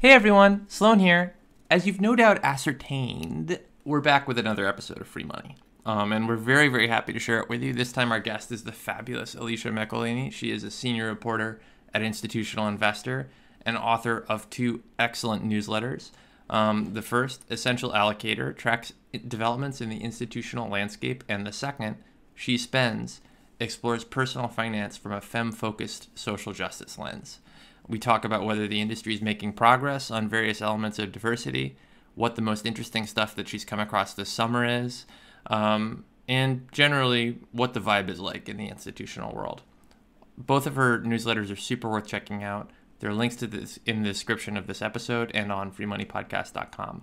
Hey everyone, Sloane here. As you've no doubt ascertained, we're back with another episode of Free Money. And we're very, very happy to share it with you. This time our guest is the fabulous Alicia McElhaney. She is a senior reporter at Institutional Investor and author of two excellent newsletters. The first, Essential Allocator, tracks developments in the institutional landscape. And the second, She Spends, explores personal finance from a femme-focused social justice lens. We talk about whether the industry is making progress on various elements of diversity, what the most interesting stuff that she's come across this summer is, and generally what the vibe is like in the institutional world. Both of her newsletters are super worth checking out. There are links to this in the description of this episode and on freemoneypodcast.com.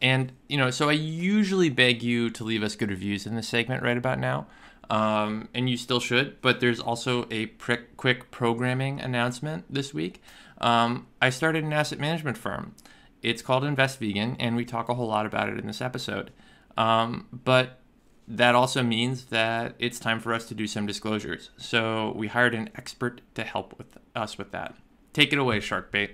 And, so I usually beg you to leave us good reviews in this segment right about now. And you still should, but there's also a quick programming announcement this week. I started an asset management firm. It's called Invest Vegan, and we talk a whole lot about it in this episode. But that also means that it's time for us to do some disclosures. So we hired an expert to help us with that. Take it away, Sharkbait.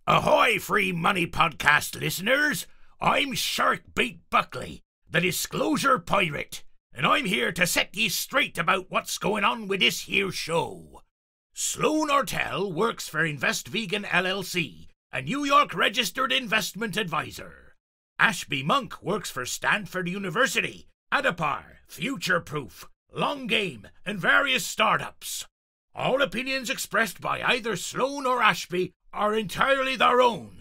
Ahoy, Free Money Podcast listeners! I'm Sharkbait Buckley, the Disclosure Pirate, and I'm here to set ye straight about what's going on with this here show. Sloane Ortel works for Invest Vegan LLC, a New York registered investment advisor. Ashby Monk works for Stanford University, Adapar, Future Proof, Long Game, and various startups. All opinions expressed by either Sloane or Ashby are entirely their own,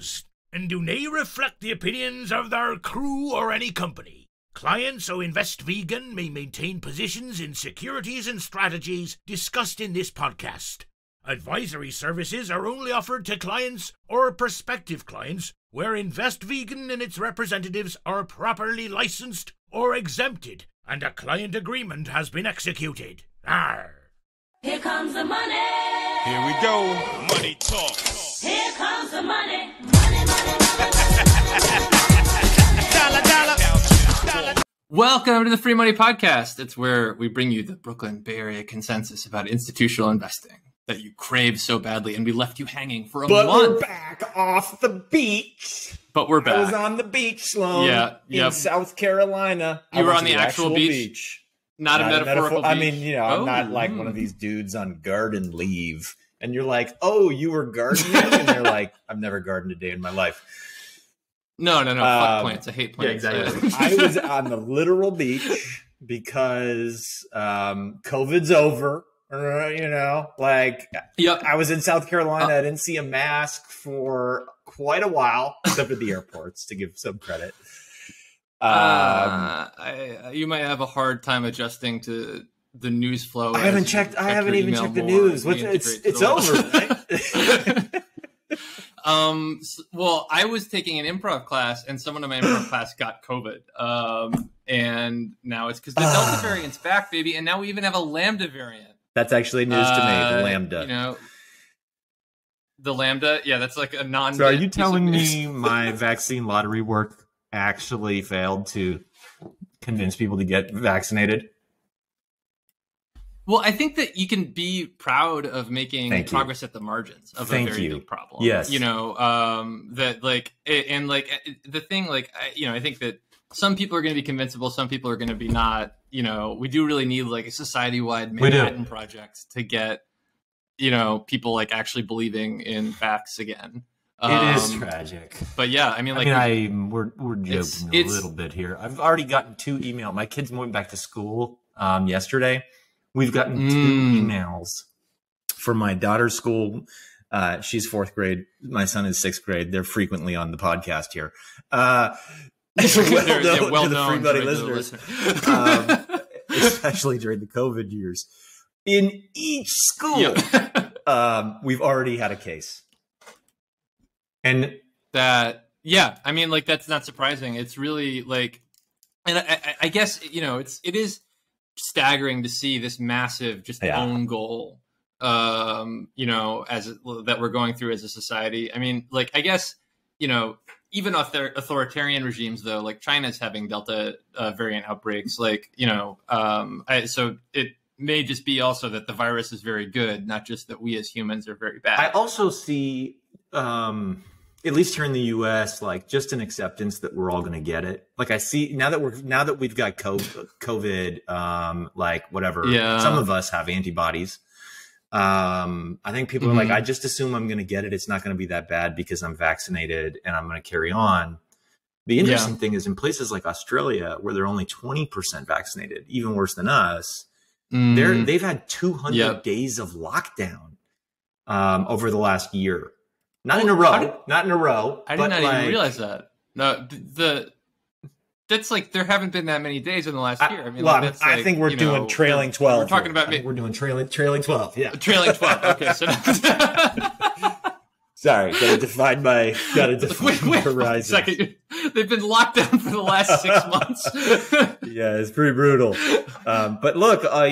and do not reflect the opinions of their crew or any company. Clients who Invest Vegan may maintain positions in securities and strategies discussed in this podcast. Advisory services are only offered to clients or prospective clients where Invest Vegan and its representatives are properly licensed or exempted, and a client agreement has been executed. Arr! Here comes the money. Here we go. Money talk. Here comes the money. Money, money, money. Dollar, dollar. Welcome to the Free Money Podcast. It's where we bring you the Brooklyn Bay Area consensus about institutional investing that you crave so badly, and we left you hanging for a month. We're back off the beach. But we're back. I was on the beach, Sloane. In South Carolina. You were on the actual beach? Not a metaphorical beach? I mean, I'm not like one of these dudes on garden leave. And you're like, oh, you were gardening? And they're like, I've never gardened a day in my life. No. Fuck plants. I hate plants. Yeah, exactly. I was on the literal beach because COVID's over. Yep. I was in South Carolina. I didn't see a mask for quite a while, except at the airports, to give some credit. You might have a hard time adjusting to the news flow. I haven't even checked the news. It's over, right? Well, I was taking an improv class, and someone in my improv class got COVID. And now it's because the Delta variant's back, baby. And now we even have a Lambda variant. That's actually news to me, the Lambda. The Lambda, yeah, that's like a non. So are you telling me my vaccine lottery work actually failed to convince people to get vaccinated? Well, I think that you can be proud of making progress at the margins of a very big problem. Yes. That like, and like the thing, like, I think that some people are going to be convincible, some people are going to be not. We do really need like a society-wide Manhattan project to get, people like actually believing in facts again. It is tragic. But yeah, I mean, like, we're joking a little bit here. I've already gotten 2 emails. My kids went back to school yesterday. We've gotten 2 emails from my daughter's school. She's 4th grade. My son is 6th grade. They're frequently on the podcast here. Well known to the Free Money listeners. Especially during the COVID years. In each school, we've already had a case. And that, yeah, I mean, like, that's not surprising. It's really like, and I guess, it is staggering to see this massive just own goal, that we're going through as a society. I mean, like, I guess, even authoritarian regimes, though, like China's having Delta variant outbreaks, like, so it may just be also that the virus is very good, not just that we as humans are very bad. I also see at least here in the U.S., like just an acceptance that we're all going to get it. Like I see now that we've got COVID, like whatever. Yeah. Some of us have antibodies. I think people are like, I just assume I'm going to get it. It's not going to be that bad because I'm vaccinated and I'm going to carry on. The interesting thing is in places like Australia, where they're only 20% vaccinated, even worse than us, they've had 200 days of lockdown over the last year. Not in a row. I did not even realize that. No, that's like there haven't been that many days in the last year. I mean, I think we're doing trailing 12. We're talking about we're doing trailing 12. Yeah, trailing 12. Okay, so sorry, gotta define my horizon. Second, they've been locked down for the last 6 months. Yeah, it's pretty brutal. But look, I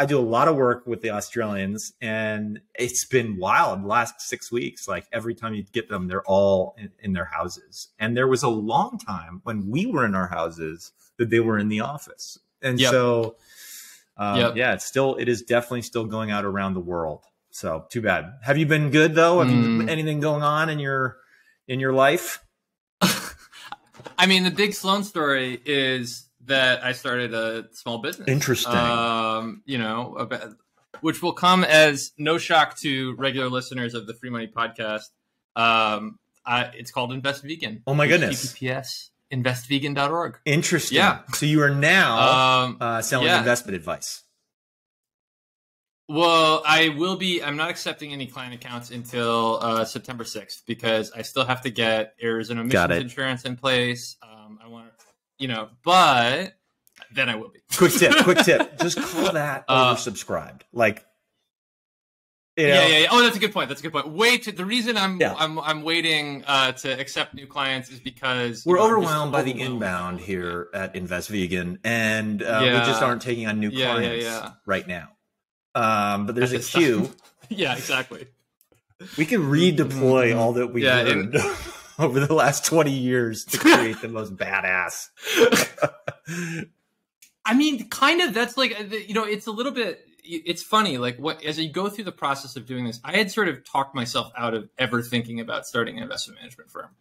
do a lot of work with the Australians, and it's been wild the last 6 weeks. Like every time you get them, they're all in their houses. And there was a long time when we were in our houses that they were in the office. And so, it is definitely still going out around the world. So too bad. Have you been good though? Have you anything going on in your life? I mean, the big Sloane story is that I started a small business. Interesting. Which will come as no shock to regular listeners of the Free Money Podcast. It's called Invest Vegan. Oh my goodness. HTTPS investvegan.org. Interesting. Yeah. So you are now selling investment advice. Well, I will be. I'm not accepting any client accounts until September 6th because I still have to get errors and omissions insurance in place. I want to, but then I will be. Quick tip. Just call that oversubscribed. Like, yeah. Oh, that's a good point. The reason I'm waiting to accept new clients is because we're overwhelmed by the inbound here at Invest Vegan, and we just aren't taking on new clients right now. But there's a queue. Yeah, exactly. We can redeploy all that we've learned over the last 20 years to create the most badass. I mean, kind of. That's like, it's a little bit. It's funny. Like, as you go through the process of doing this, I had sort of talked myself out of ever thinking about starting an investment management firm,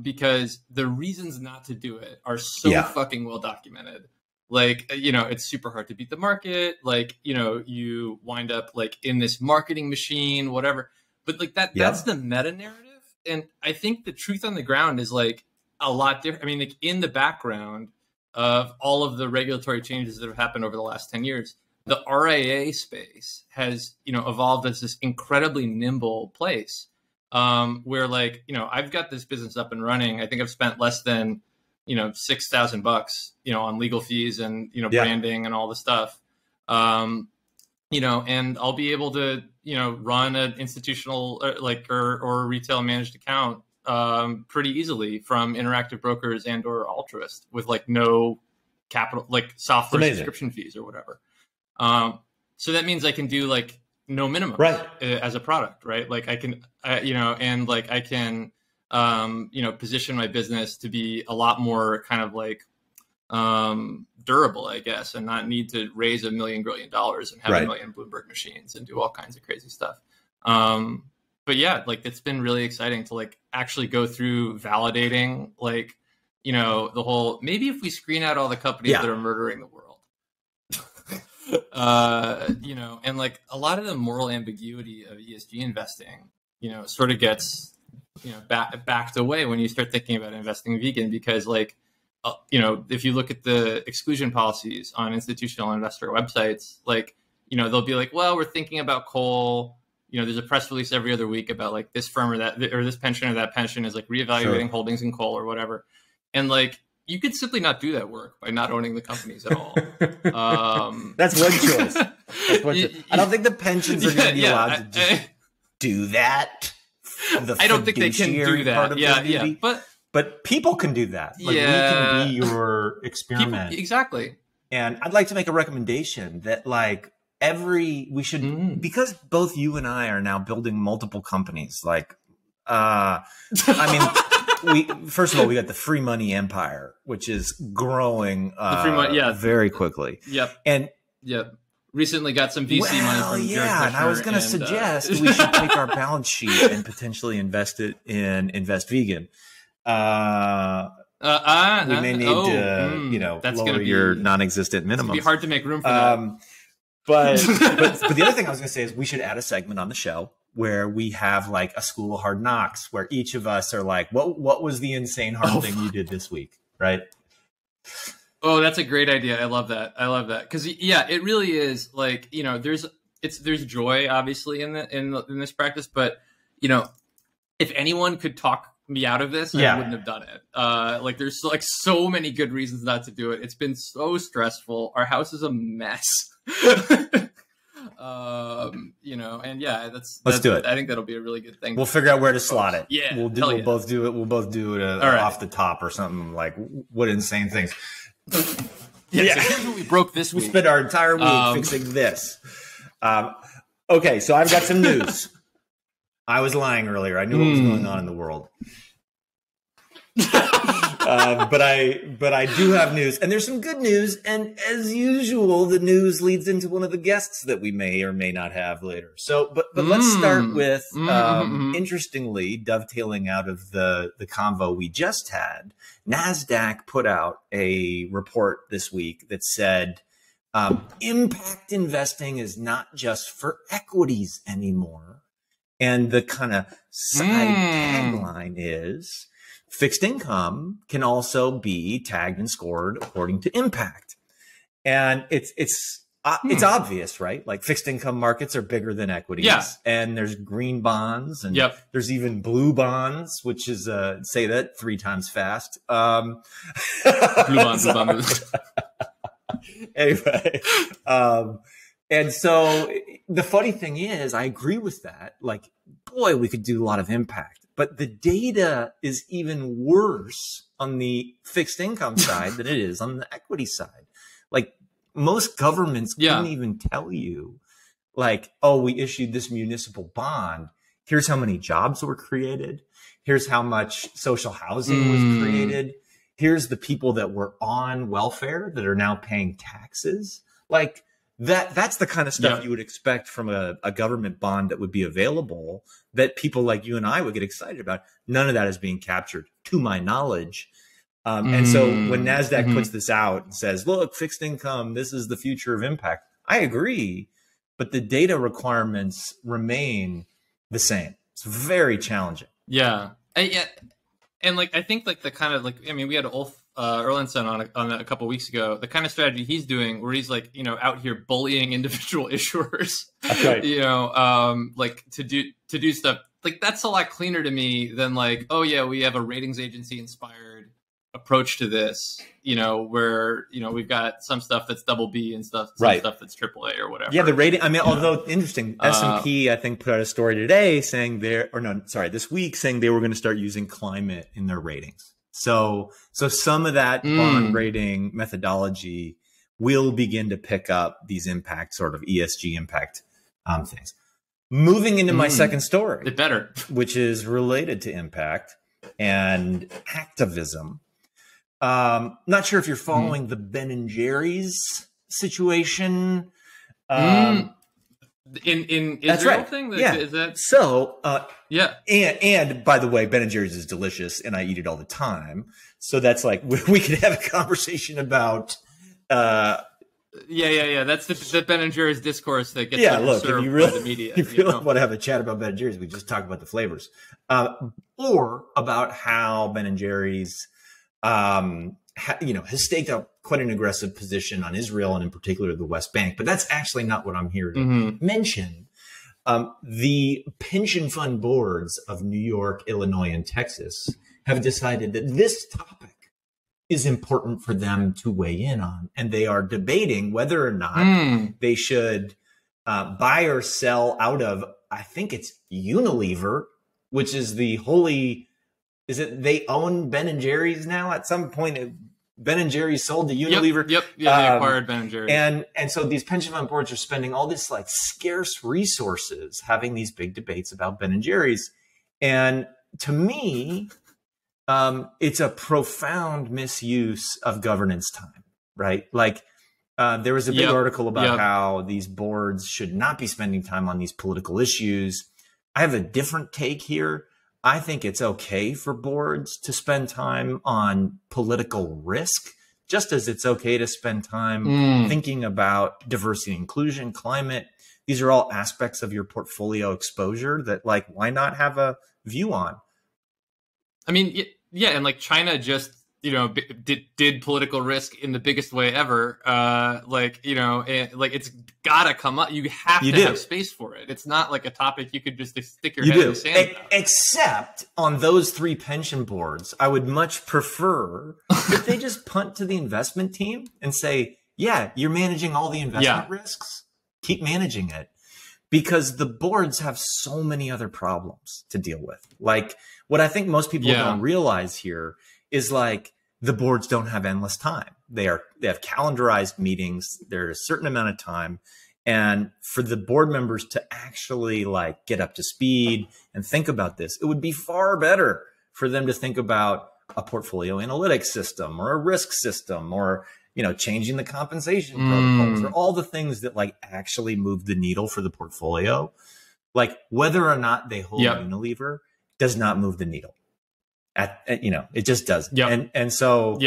because the reasons not to do it are so fucking well documented. Like, it's super hard to beat the market. Like, you wind up like in this marketing machine, whatever. But like that's the meta narrative. And I think the truth on the ground is like a lot different. I mean, like in the background of all of the regulatory changes that have happened over the last 10 years, the RIA space has, evolved as this incredibly nimble place where like, I've got this business up and running. I think I've spent less than $6,000, on legal fees and, branding and all the stuff. And I'll be able to, run an institutional or retail managed account pretty easily from Interactive Brokers and or Altruist with like no capital, like software subscription fees or whatever. So that means I can do like no minimum as a product, right? Like I can, and like I can, position my business to be a lot more kind of like durable, I guess, and not need to raise $1 million and have 1 million Bloomberg machines and do all kinds of crazy stuff. But yeah, like it's been really exciting to like actually go through validating like, the whole, maybe if we screen out all the companies that are murdering the world, and like a lot of the moral ambiguity of ESG investing, sort of gets backed away when you start thinking about investing vegan, because like, if you look at the exclusion policies on institutional investor websites, like, they'll be like, well, we're thinking about coal. There's a press release every other week about like this firm or that, or this pension or that pension is like reevaluating holdings in coal or whatever. And like, you could simply not do that work by not owning the companies at all. That's one choice. I don't think the pensions are going to be allowed to just do that. I don't think they can do that. But people can do that. Like we can be your experiment. Exactly. And I'd like to make a recommendation that like we should, because both you and I are now building multiple companies. Like, first of all, we got the free money empire, which is growing very quickly. Yep. And recently got some VC money from Jared Kushner, and I was going to suggest we should take our balance sheet and potentially invest it in Invest Vegan. We may need to, lower your non-existent minimums. It'd be hard to make room for that. But the other thing I was going to say is we should add a segment on the show where we have like a School of Hard Knocks, where each of us are like, what was the insane hard thing you did this week, right? Oh, that's a great idea. I love that. Because it really is like, there's joy obviously in this practice, but if anyone could talk me out of this, I wouldn't have done it. There's like so many good reasons not to do it. It's been so stressful. Our house is a mess. Let's do it. I think that'll be a really good thing. We'll figure out where to slot it. Yeah, we'll both do it. We'll both do it off the top or something. Like, what insane things. So here's what we broke this week. We spent our entire week fixing this. Okay, so I've got some news. I was lying earlier. I knew what was going on in the world. But I do have news, and there's some good news. And as usual, the news leads into one of the guests that we may or may not have later. So, but let's start with, interestingly, dovetailing out of the convo we just had. NASDAQ put out a report this week that said impact investing is not just for equities anymore. And the kind of side tagline is fixed income can also be tagged and scored according to impact. And it's obvious, right? Like fixed income markets are bigger than equities. Yeah. And there's green bonds and there's even blue bonds, which is, say that 3 times fast. Blue bonds. Anyway, and so the funny thing is, I agree with that. Like, boy, we could do a lot of impact. But the data is even worse on the fixed income side than it is on the equity side. Like, most governments couldn't even tell you, like, oh, we issued this municipal bond. Here's how many jobs were created. Here's how much social housing was created. Here's the people that were on welfare that are now paying taxes. Like, that's the kind of stuff you would expect from a government bond that would be available, that people like you and I would get excited about. None of that is being captured, to my knowledge. And so when NASDAQ puts this out and says, look, fixed income, this is the future of impact, I agree. But the data requirements remain the same. It's very challenging. Yeah. And like, I think like the kind of like, I mean, we had Ulf Erlandson on a couple of weeks ago, the kind of strategy he's doing where he's like, out here bullying individual issuers, that's right. Like to do stuff like that's a lot cleaner to me than like, oh yeah, we have a ratings agency inspired approach to this, where, we've got some stuff that's double B and some stuff that's triple A or whatever. Yeah. The rating, I mean, although interesting, S&P, I think, put out a story today saying this week saying they were going to start using climate in their ratings. So some of that bond rating methodology will begin to pick up these impact, sort of ESG impact things. Moving into my second story, it better, which is related to impact and activism. Not sure if you're following the Ben and Jerry's situation. In Israel that's right. thing? Yeah. Is that so? Yeah. And by the way, Ben and Jerry's is delicious, and I eat it all the time. So that's like we could have a conversation about. Yeah. That's the Ben and Jerry's discourse that gets look, served if you really, by the media. If you really want to have a chat about Ben and Jerry's, we just talk about the flavors, or about how Ben and Jerry's, has staked out quite an aggressive position on Israel and in particular the West Bank. But that's actually not what I'm here to mention. The pension fund boards of New York, Illinois, and Texas have decided that this topic is important for them to weigh in on. And they are debating whether or not they should buy or sell out of, I think it's Unilever, which is the holy, they own Ben and Jerry's now? At some point, Ben and Jerry's sold to Unilever. Yep. Yeah, they acquired Ben and Jerry's. And so these pension fund boards are spending all this like scarce resources having these big debates about Ben and Jerry's. And to me, it's a profound misuse of governance time, right? Like There was a big article about how these boards should not be spending time on these political issues. I have a different take here. I think it's okay for boards to spend time on political risk, just as it's okay to spend time thinking about diversity and inclusion, climate. These are all aspects of your portfolio exposure that, like, why not have a view on? I mean, yeah, and like China just, did political risk in the biggest way ever. It's gotta come up. You have to have space for it. It's not like a topic you could just stick your head in the sand about. Except on those 3 pension boards, I would much prefer if they just punt to the investment team and say, yeah, you're managing all the investment risks. Keep managing it. Because the boards have so many other problems to deal with. Like, what I think most people don't realize here is, like, the boards don't have endless time. They have calendarized meetings. There's a certain amount of time. And for the board members to actually, like, get up to speed and think about this, it would be far better for them to think about a portfolio analytics system or a risk system or, changing the compensation protocols or all the things that, like, actually move the needle for the portfolio. Like, whether or not they hold Unilever does not move the needle. It just doesn't. And so,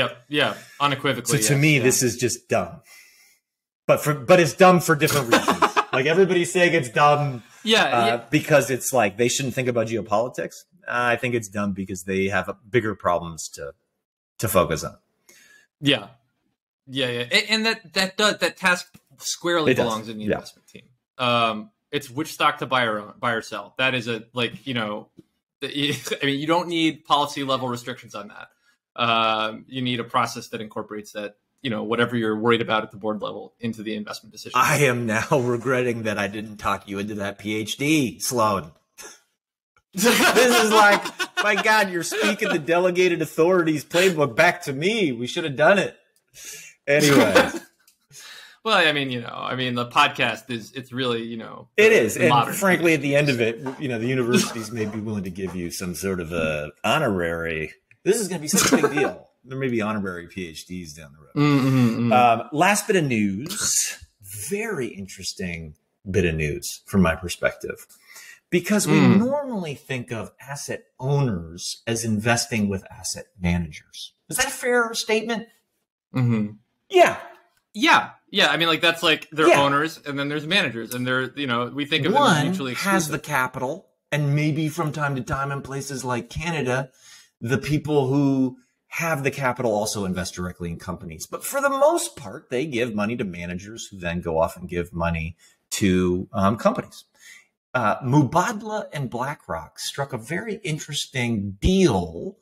unequivocally. So to me, this is just dumb. But it's dumb for different reasons. Like, everybody's saying it's dumb, because it's like they shouldn't think about geopolitics. I think it's dumb because they have bigger problems to focus on. Yeah, and that task squarely belongs in the investment team. It's which stock to buy or sell. That is you don't need policy level restrictions on that. You need a process that incorporates that, whatever you're worried about at the board level into the investment decision. I am now regretting that I didn't talk you into that PhD, Sloane. This is like, my God, you're speaking the delegated authorities playbook back to me. We should have done it. Anyway. Well, I mean, the podcast it's really, it is. And frankly, at the end of it, the universities may be willing to give you some sort of a honorary. This is going to be such a big deal. There may be honorary PhDs down the road. Last bit of news. Very interesting bit of news from my perspective. Because we normally think of asset owners as investing with asset managers. Is that a fair statement? Mm-hmm. Yeah. I mean, like, that's like they're owners, and then there's managers, and they're, we think of them as mutually exclusive. Has the capital, and maybe from time to time in places like Canada, the people who have the capital also invest directly in companies. But for the most part, they give money to managers who then go off and give money to companies. Mubadala and BlackRock struck a very interesting deal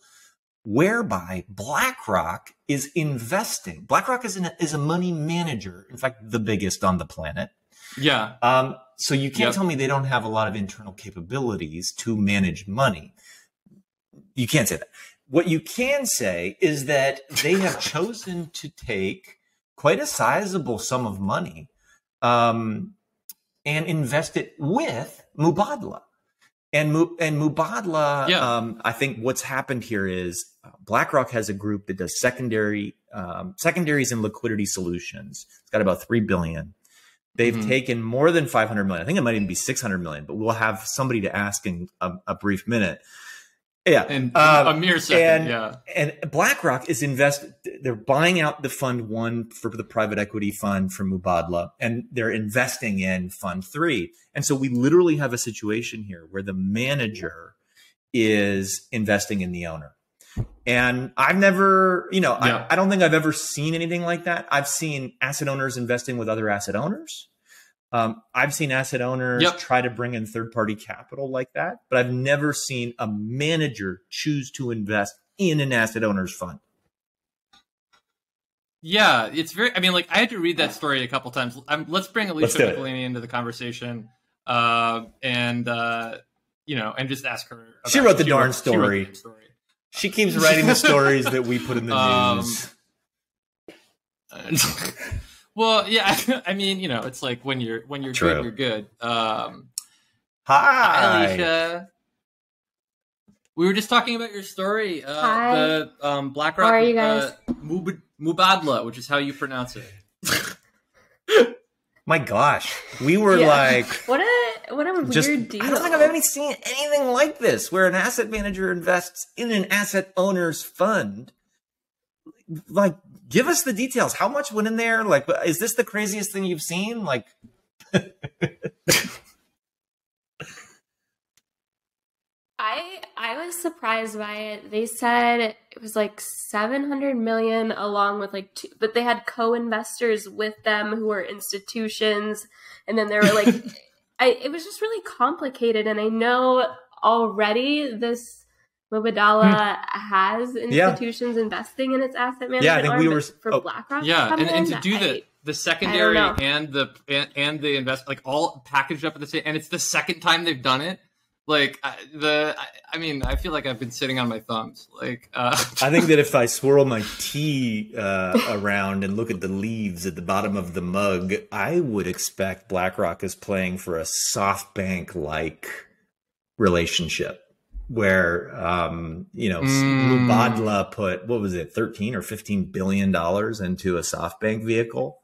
whereby BlackRock is investing. BlackRock is a money manager, in fact, the biggest on the planet. Yeah. So you can't tell me they don't have a lot of internal capabilities to manage money. You can't say that. What you can say is that they have chosen to take quite a sizable sum of money and invest it with Mubadala. And Mubadala, I think what's happened here is BlackRock has a group that does secondaries and liquidity solutions. It's got about $3 billion. They've taken more than $500 million. I think it might even be $600 million, but we'll have somebody to ask in a brief minute. Yeah. In a mere second, And BlackRock is they're buying out the Fund 1 for the private equity fund from Mubadala, and they're investing in Fund 3. And so we literally have a situation here where the manager is investing in the owner. And I've never, I don't think I've ever seen anything like that. I've seen asset owners investing with other asset owners. I've seen asset owners try to bring in third-party capital like that, but I've never seen a manager choose to invest in an asset owner's fund. Yeah, it's very. I mean, like, I had to read that story a couple times. Let's bring Alicia McElhaney into the conversation, and just ask her. She wrote the darn story. She keeps writing the stories that we put in the news. Well, yeah, I mean, it's like when you're True. good, you're good. Hi, Alicia. We were just talking about your story. Hi. The BlackRock. How are you guys? Mubadala, which is how you pronounce it. My gosh, we were what a weird deal. I don't think I've ever seen anything like this, where an asset manager invests in an asset owner's fund. Like, give us the details. How much went in there? Like, is this the craziest thing you've seen? Like, I was surprised by it. They said it was like 700 million along with like but they had co-investors with them who were institutions, and then they were like it was just really complicated. And I know already this Mubadala has institutions investing in its asset management. Yeah, I think we were for BlackRock. Yeah, and to do the secondary and the invest, like, all packaged up at the same, and it's the second time they've done it. Like, I mean, I feel like I've been sitting on my thumbs. Like, I think that if I swirl my tea around and look at the leaves at the bottom of the mug, I would expect BlackRock is playing for a SoftBank-like relationship, where Mubadala put, what was it, 13 or 15 billion dollars into a SoftBank vehicle,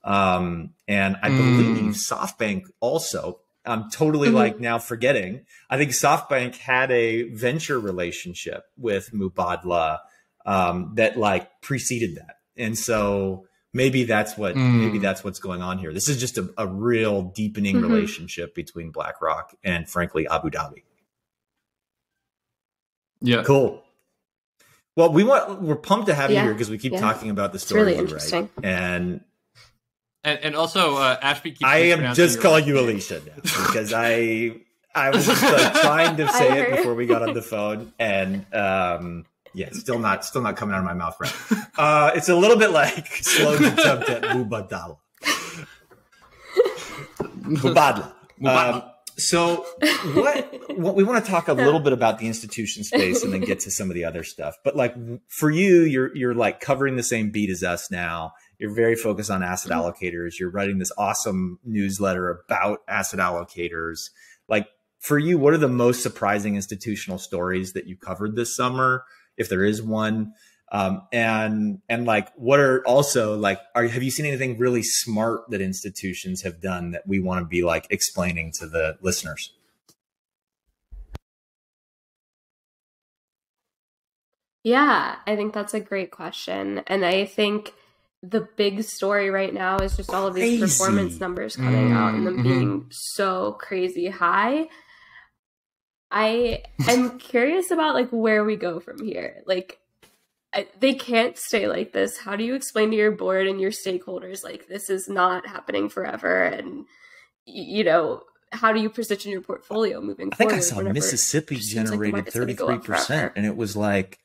and I believe SoftBank also. I'm totally like now forgetting. I think SoftBank had a venture relationship with Mubadala that like preceded that, and so maybe that's what's going on here. This is just a real deepening relationship between BlackRock and, frankly, Abu Dhabi. Yeah, cool. Well, we're pumped to have you here because we keep talking about the story. It's really interesting, right? And also, Ashby keeps. I am just calling you Alicia now because I was trying to say it before we got on the phone, and still not coming out of my mouth right. It's a little bit like Sloane's attempt at Mubadala. So what we want to talk a little bit about the institution space and then get to some of the other stuff. But like for you, you're like covering the same beat as us now. You're very focused on asset allocators. You're writing this awesome newsletter about asset allocators. Like for you, what are the most surprising institutional stories that you covered this summer, if there is one? And like, what are also like, have you seen anything really smart that institutions have done that we want to be like explaining to the listeners? Yeah, I think that's a great question. And I think the big story right now is just all of these performance numbers coming out and them being so crazy high. I am curious about like where we go from here. Like, they can't stay like this. How do you explain to your board and your stakeholders like this is not happening forever? And how do you position your portfolio moving forward? I think I saw Mississippi generated 33%, and it was like,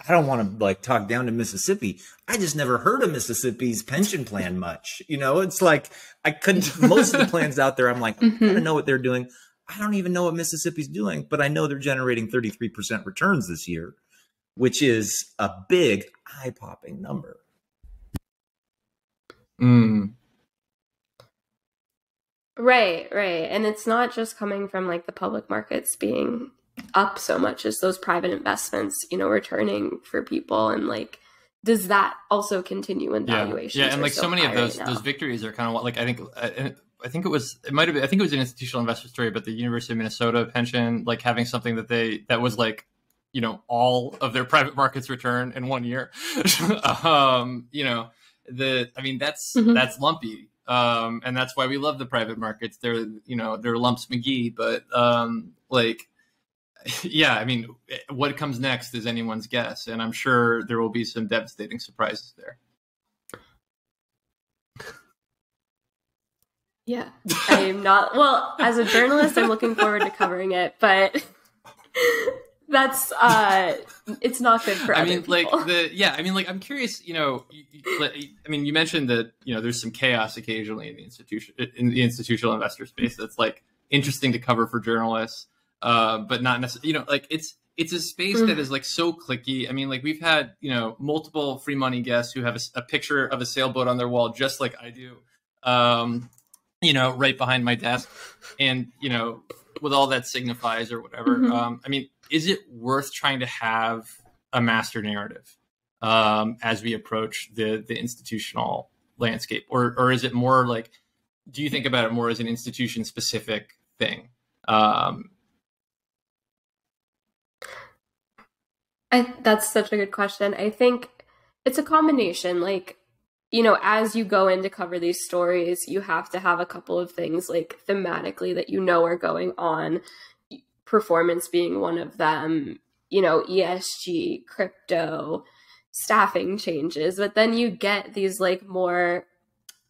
I don't want to like talk down to Mississippi. I just never heard of Mississippi's pension plan much. It's like I couldn't. Most of the plans out there, I'm like, I don't know what they're doing. I don't even know what Mississippi's doing, but I know they're generating 33% returns this year, which is a big eye-popping number. Right. And it's not just coming from like the public markets being up so much as those private investments, returning for people. And like, does that also continue in valuations? Yeah, and like so many of those victories are kind of like, I think it was an institutional investor story, but the University of Minnesota pension, like having something that was like, all of their private markets return in 1 year. That's lumpy. And that's why we love the private markets. They're lumps McGee, but what comes next is anyone's guess. And I'm sure there will be some devastating surprises there. Yeah, I'm not, well, as a journalist, I'm looking forward to covering it, but that's, it's not good for other people. I'm curious, you mentioned that, there's some chaos occasionally in the institutional investor space. That's like interesting to cover for journalists. But not necessarily, it's a space that is like so cliquey. I mean, like we've had, multiple free money guests who have a picture of a sailboat on their wall, just like I do, right behind my desk. And, with all that signifies or whatever. Is it worth trying to have a master narrative as we approach the institutional landscape? Or is it more like do you think about it more as an institution specific thing? That's such a good question. I think it's a combination. Like, as you go in to cover these stories, you have to have a couple of things like thematically that are going on, performance being one of them, ESG, crypto, staffing changes. But then you get these like more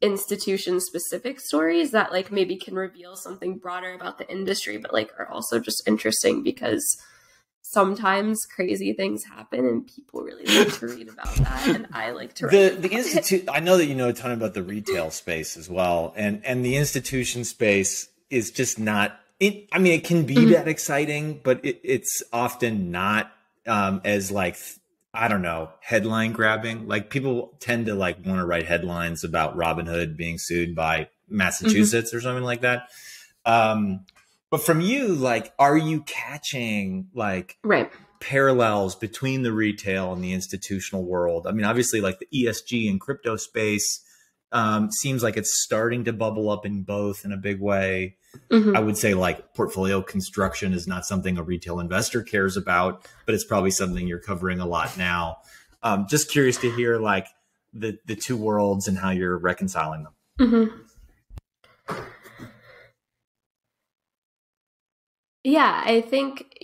institution specific stories that like maybe can reveal something broader about the industry, but like are also just interesting because sometimes crazy things happen and people really like to read about that, and I like to read the institute. I know that you know a ton about the retail space as well, and the institution space is just not it. I mean, it can be that exciting, but it's often not as like, I don't know, headline grabbing. Like people tend to like want to write headlines about Robinhood being sued by Massachusetts or something like that. But from you, like, are you catching like parallels between the retail and the institutional world? I mean, obviously, like the ESG and crypto space seems like it's starting to bubble up in both in a big way. I would say like portfolio construction is not something a retail investor cares about, but it's probably something you're covering a lot now. Just curious to hear like the two worlds and how you're reconciling them. Yeah, I think,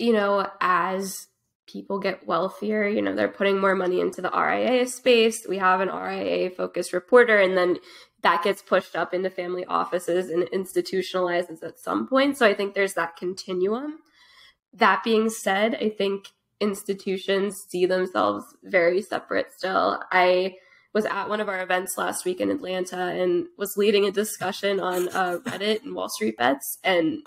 as people get wealthier, they're putting more money into the RIA space. We have an RIA focused reporter, and then that gets pushed up into family offices and institutionalizes at some point. So I think there's that continuum. That being said, I think institutions see themselves very separate still. I was at one of our events last week in Atlanta and was leading a discussion on Reddit and Wall Street bets, and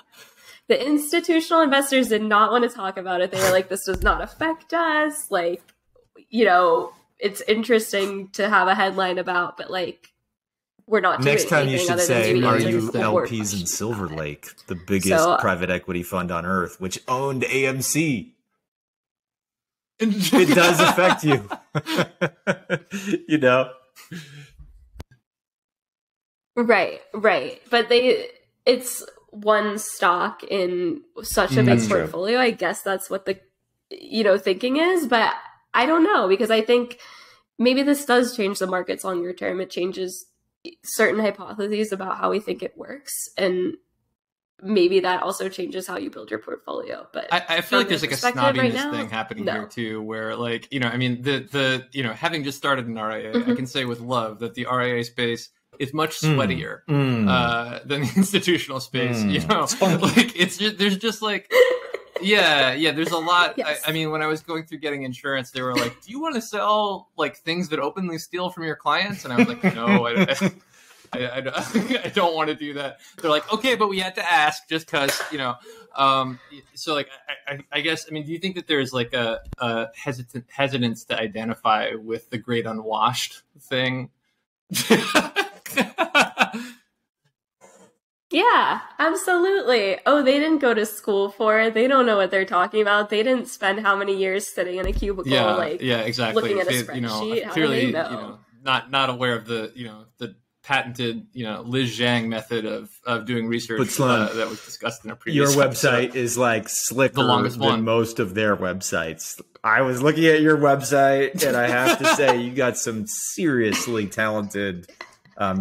the institutional investors did not want to talk about it. They were like, this does not affect us. Like, it's interesting to have a headline about, but like, we're not doing Next time you anything should other than say, doing are it. you Just a board LPs in question Silver about it. Lake, the biggest private equity fund on earth, which owned AMC? It does affect you. Right. But it's one stock in such a big portfolio. I guess that's what the thinking is, but I don't know, because I think maybe this does change the markets longer term. It changes certain hypotheses about how we think it works, and maybe that also changes how you build your portfolio. But I feel like there's like a snobbiness thing happening no. here too, where like, I mean, the having just started an RIA, I can say with love that the RIA space is much sweatier than the institutional space. Like there's just like, there's a lot. Yes. I mean, when I was going through getting insurance, they were like, do you want to sell like things that openly steal from your clients? And I was like, no, I don't want to do that. They're like, okay, but we had to ask just because, so like, I guess, I mean, do you think that there's like a hesitance to identify with the great unwashed thing? Yeah, absolutely. Oh, they didn't go to school for it. They don't know what they're talking about. They didn't spend how many years sitting in a cubicle, exactly. looking at a spreadsheet. How Clearly, do they know? Not aware of the patented, Liz Zhang method of doing research But Sloane, that was discussed in a previous your episode. website is like slicker The longest than one. most of their websites. I was looking at your website, and I have to say you got some seriously talented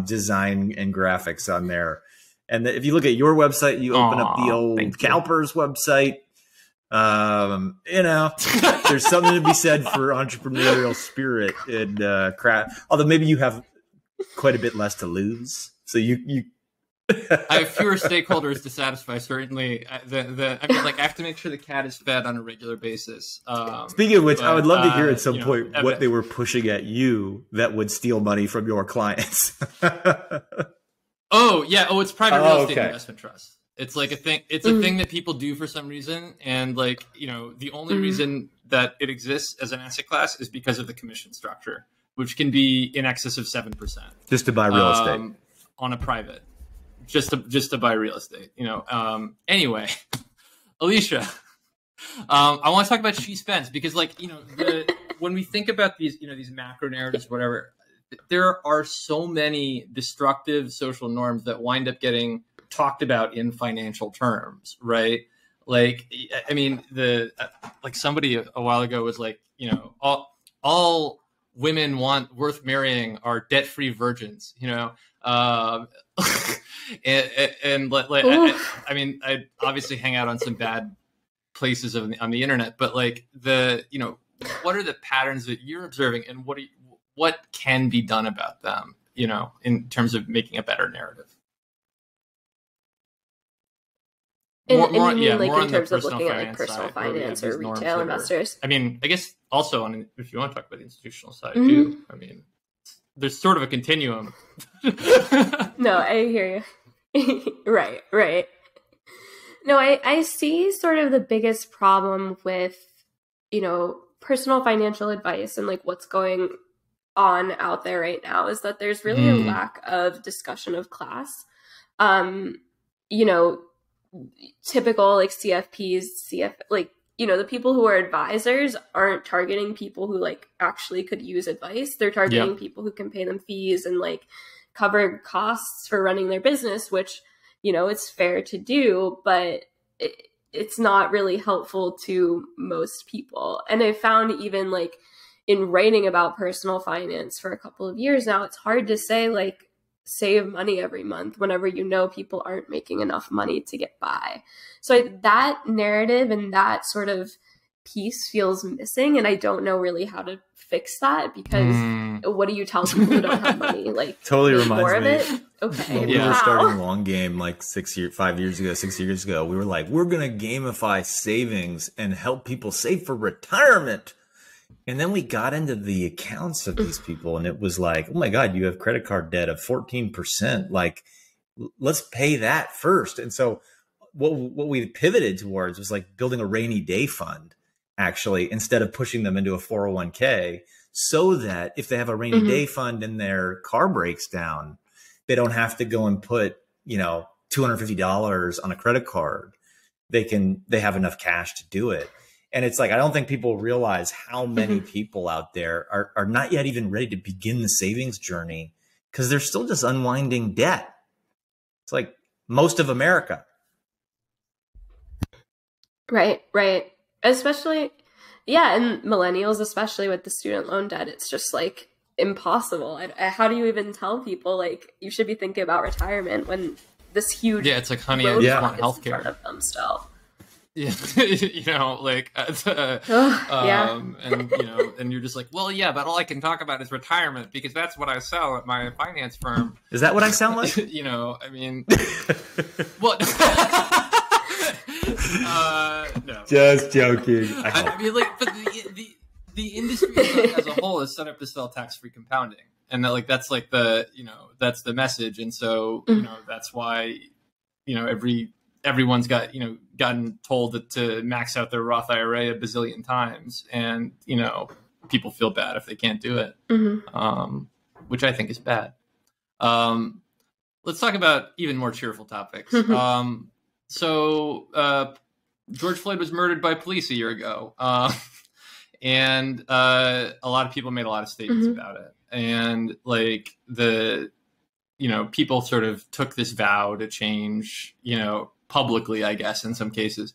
design and graphics on there. And if you look at your website, you open up the old CalPERS website. There's something to be said for entrepreneurial spirit and craft. Although maybe you have quite a bit less to lose, so you. I have fewer stakeholders to satisfy. Certainly, I have to make sure the cat is fed on a regular basis. Speaking of which, I would love to hear at some point what they were pushing at you that would steal money from your clients. It's private real estate investment trust. It's like a thing. It's a thing that people do for some reason, and like the only reason that it exists as an asset class is because of the commission structure, which can be in excess of 7%. Just to buy real estate on a private, just to buy real estate. Anyway, Alicia, I want to talk about She Spends, because like when we think about these these macro narratives, whatever, there are so many destructive social norms that wind up getting talked about in financial terms, right? Like, I mean, like somebody a while ago was like, you know, all women worth marrying are debt-free virgins, you know? And like, I mean, I obviously hang out on some bad places on the internet, but like you know, what are the patterns that you're observing, and what can be done about them, you know, in terms of making a better narrative? And you mean like in terms of looking at like personal finance or retail investors? I mean, I guess also if you want to talk about the institutional side too, I mean, there's sort of a continuum. No, I hear you. Right. No, I see sort of the biggest problem with, you know, personal financial advice and like what's going on out there right now is that there's really a lack of discussion of class. You know, typical like CFPs, like, you know, the people who are advisors aren't targeting people who like actually could use advice. They're targeting people who can pay them fees and like cover costs for running their business, which, you know, it's fair to do, but it's not really helpful to most people. And I found even like in writing about personal finance for a couple of years now, it's hard to say like save money every month whenever you know people aren't making enough money to get by. So that narrative and that sort of piece feels missing, and I don't know really how to fix that, because what do you tell people who don't have money? Like, totally reminds more me of it? Okay. When we were starting Long Game like 6 years ago, we were like, we're going to gamify savings and help people save for retirement. And then we got into the accounts of these people, and it was like, oh my God, you have credit card debt of 14%. Like, let's pay that first. And so what we pivoted towards was like building a rainy day fund, actually, instead of pushing them into a 401k, so that if they have a rainy day fund and their car breaks down, they don't have to go and put, you know, $250 on a credit card. They have enough cash to do it. And it's like, I don't think people realize how many people out there are not yet even ready to begin the savings journey because they're still just unwinding debt. It's like most of America. Right. Especially, and millennials, especially with the student loan debt, it's just like impossible. How do you even tell people like you should be thinking about retirement when this huge it's like, honey, I just want healthcare in front of them still. Yeah, you know, like, and you know, and you're just like, well, yeah, but all I can talk about is retirement because that's what I sell at my finance firm. Is that what I sound like? You know, I mean, what? No, just joking. I mean, like, but the industry as a whole is set up to sell tax-free compounding, and that, like, that's like that's the message, and so you know that's why, you know, everyone's gotten told to max out their Roth IRA a bazillion times, and you know people feel bad if they can't do it, which I think is bad. Let's talk about even more cheerful topics. So George Floyd was murdered by police a year ago, and a lot of people made a lot of statements about it, and like people sort of took this vow to change, you know, publicly, I guess, in some cases.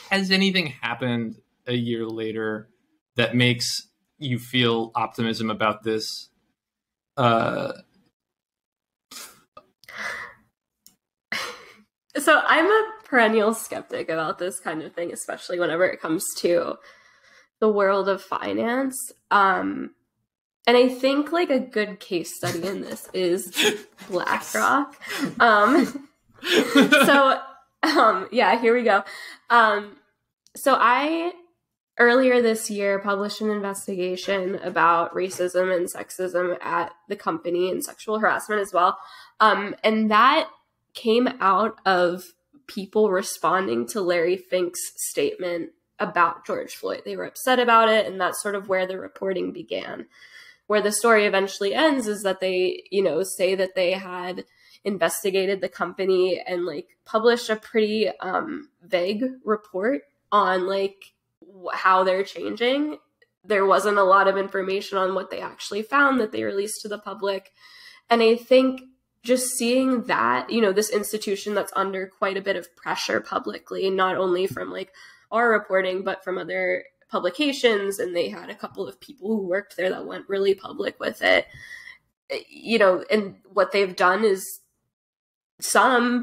Has anything happened a year later that makes you feel optimism about this? So I'm a perennial skeptic about this kind of thing, especially whenever it comes to the world of finance. And I think like a good case study in this is BlackRock. Here we go. So I earlier this year published an investigation about racism and sexism at the company and sexual harassment as well. And that came out of people responding to Larry Fink's statement about George Floyd. They were upset about it, and that's sort of where the reporting began. Where the story eventually ends is that they, you know, say that they had investigated the company and like published a pretty vague report on like how they're changing there wasn't a lot of information on what they actually found that they released to the public. And I think just seeing that, you know, this institution that's under quite a bit of pressure publicly, not only from like our reporting, but from other publications, and they had a couple of people who worked there that went really public with it, you know, and what they've done is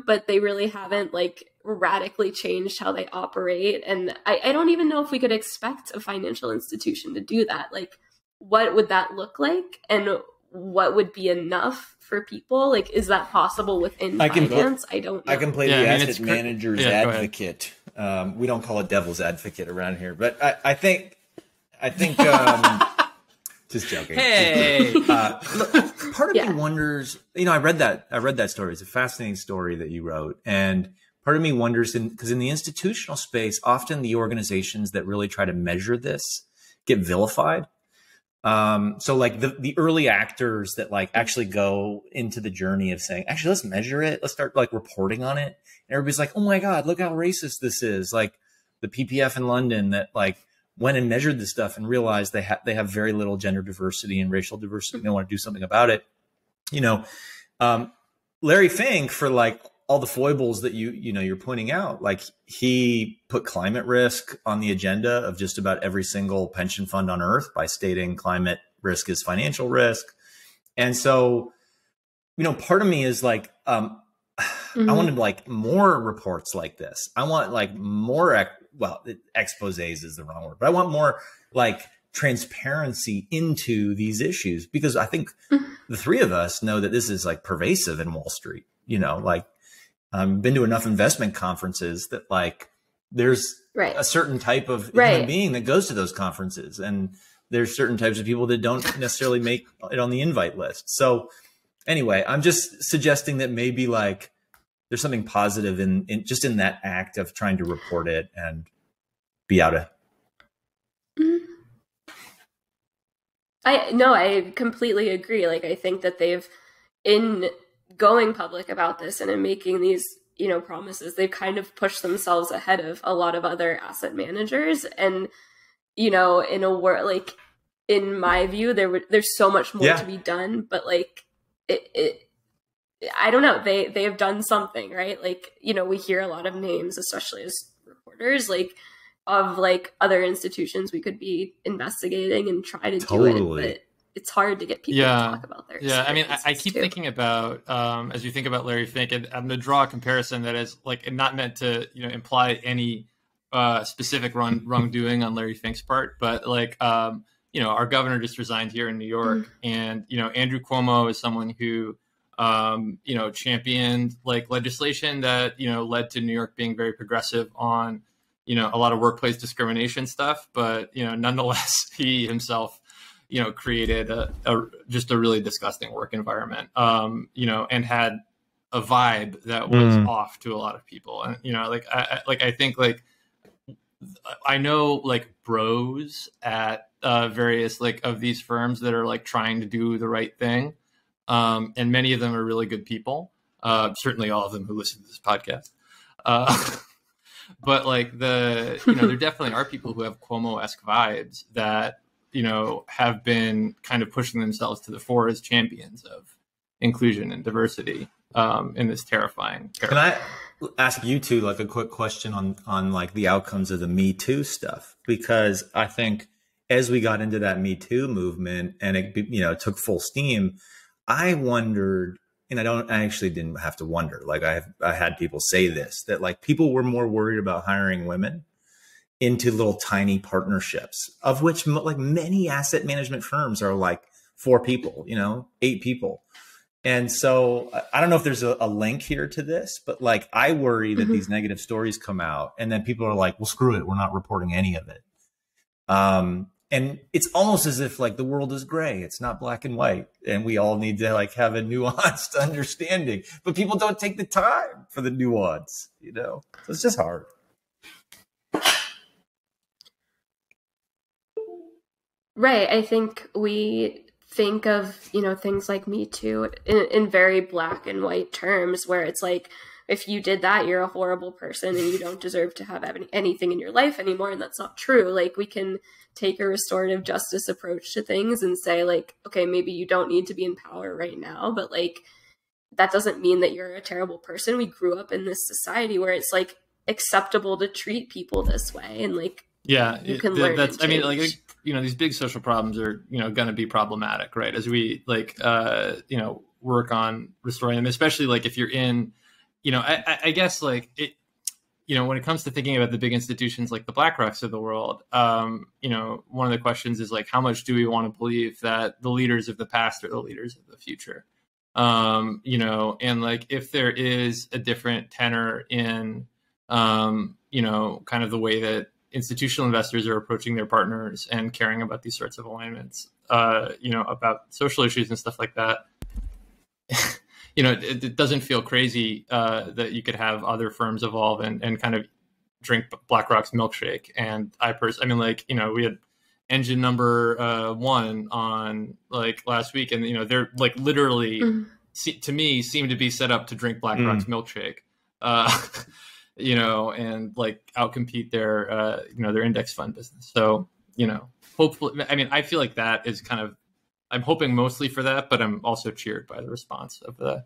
but they really haven't like radically changed how they operate. And I don't even know if we could expect a financial institution to do that. Like, what would that look like? And what would be enough for people? Like, is that possible within finance? I don't know. I can play the asset manager's advocate. We don't call it devil's advocate around here, but I think just joking. Hey, part of me wonders, you know, I read that story. It's a fascinating story that you wrote. And part of me wonders, because in the institutional space, often the organizations that really try to measure this get vilified. So like the early actors that like actually go into the journey of saying, actually, let's measure it. Let's start like reporting on it. And everybody's like, oh my God, look how racist this is. Like the PPF in London that like went and measured this stuff and realized they have very little gender diversity and racial diversity. They want to do something about it. You know, Larry Fink, for like all the foibles that you're pointing out, like he put climate risk on the agenda of just about every single pension fund on earth by stating climate risk is financial risk. And so, you know, part of me is like, I wanted like more reports like this. I want like more, exposés is the wrong word, but I want more like transparency into these issues, because I think the three of us know that this is like pervasive in Wall Street. You know, like I've been to enough investment conferences that like there's a certain type of human being that goes to those conferences, and there's certain types of people that don't necessarily make it on the invite list. So anyway, I'm just suggesting that maybe like there's something positive in that act of trying to report it and be out of. I completely agree. Like, I think that in going public about this and in making these, you know, promises, they've kind of pushed themselves ahead of a lot of other asset managers. And, you know, in a world, like, in my view, there's so much more to be done, but like I don't know, they have done something, right? Like, you know, we hear a lot of names, especially as reporters, like of like other institutions we could be investigating and try to do it, but it's hard to get people to talk about their experiences. I mean, I keep thinking about as you think about Larry Fink, and I'm going to draw a comparison that is like not meant to, you know, imply any specific wrongdoing on Larry Fink's part, but like you know, our governor just resigned here in New York, and you know, Andrew Cuomo is someone who you know, championed like legislation that, you know, led to New York being very progressive on, you know, a lot of workplace discrimination stuff. But, you know, nonetheless, he himself, you know, created just a really disgusting work environment, you know, and had a vibe that was off to a lot of people. And, you know, like, I think like, I know like bros at various like of these firms that are like trying to do the right thing. And many of them are really good people. Certainly all of them who listen to this podcast. But like you know, there definitely are people who have Cuomo-esque vibes that, you know, have been kind of pushing themselves to the fore as champions of inclusion and diversity in this terrifying. Can I ask you two like a quick question on like the outcomes of the Me Too stuff? Because I think as we got into that Me Too movement and it, you know, took full steam, I wondered, and I actually didn't have to wonder. Like I had people say this, that like people were more worried about hiring women into little tiny partnerships, of which like many asset management firms are like 4 people, you know, 8 people. And so I don't know if there's a link here to this, but like I worry that these negative stories come out and then people are like, well, screw it, we're not reporting any of it. And it's almost as if like the world is gray. It's not black and white. And we all need to like have a nuanced understanding, but people don't take the time for the nuance, you know, so it's just hard. Right. I think we think of, you know, things like Me Too in very black and white terms, where it's like if you did that, you're a horrible person and you don't deserve to have anything in your life anymore. And that's not true. Like, we can take a restorative justice approach to things and say, like, okay, maybe you don't need to be in power right now, but like, that doesn't mean that you're a terrible person. We grew up in this society where it's like acceptable to treat people this way, and like, yeah, you can learn. That's, I mean, like, you know, these big social problems are, you know, going to be problematic, right? As we like, you know, work on restoring them, especially like if you're in, you know, I guess like it, you know, when it comes to thinking about the big institutions like the BlackRocks of the world, you know, one of the questions is like, how much do we want to believe that the leaders of the past are the leaders of the future? You know, and like, if there is a different tenor in, you know, kind of the way that institutional investors are approaching their partners and caring about these sorts of alignments, you know, about social issues and stuff like that, you know, it doesn't feel crazy that you could have other firms evolve and kind of drink BlackRock's milkshake. And I mean, like, you know, we had engine number 1 on like last week, and, you know, they're like literally to me seem to be set up to drink BlackRock's milkshake, you know, and like outcompete their you know, their index fund business. So, you know, hopefully, I mean, I feel like that is kind of, I'm hoping mostly for that, but I'm also cheered by the response of the,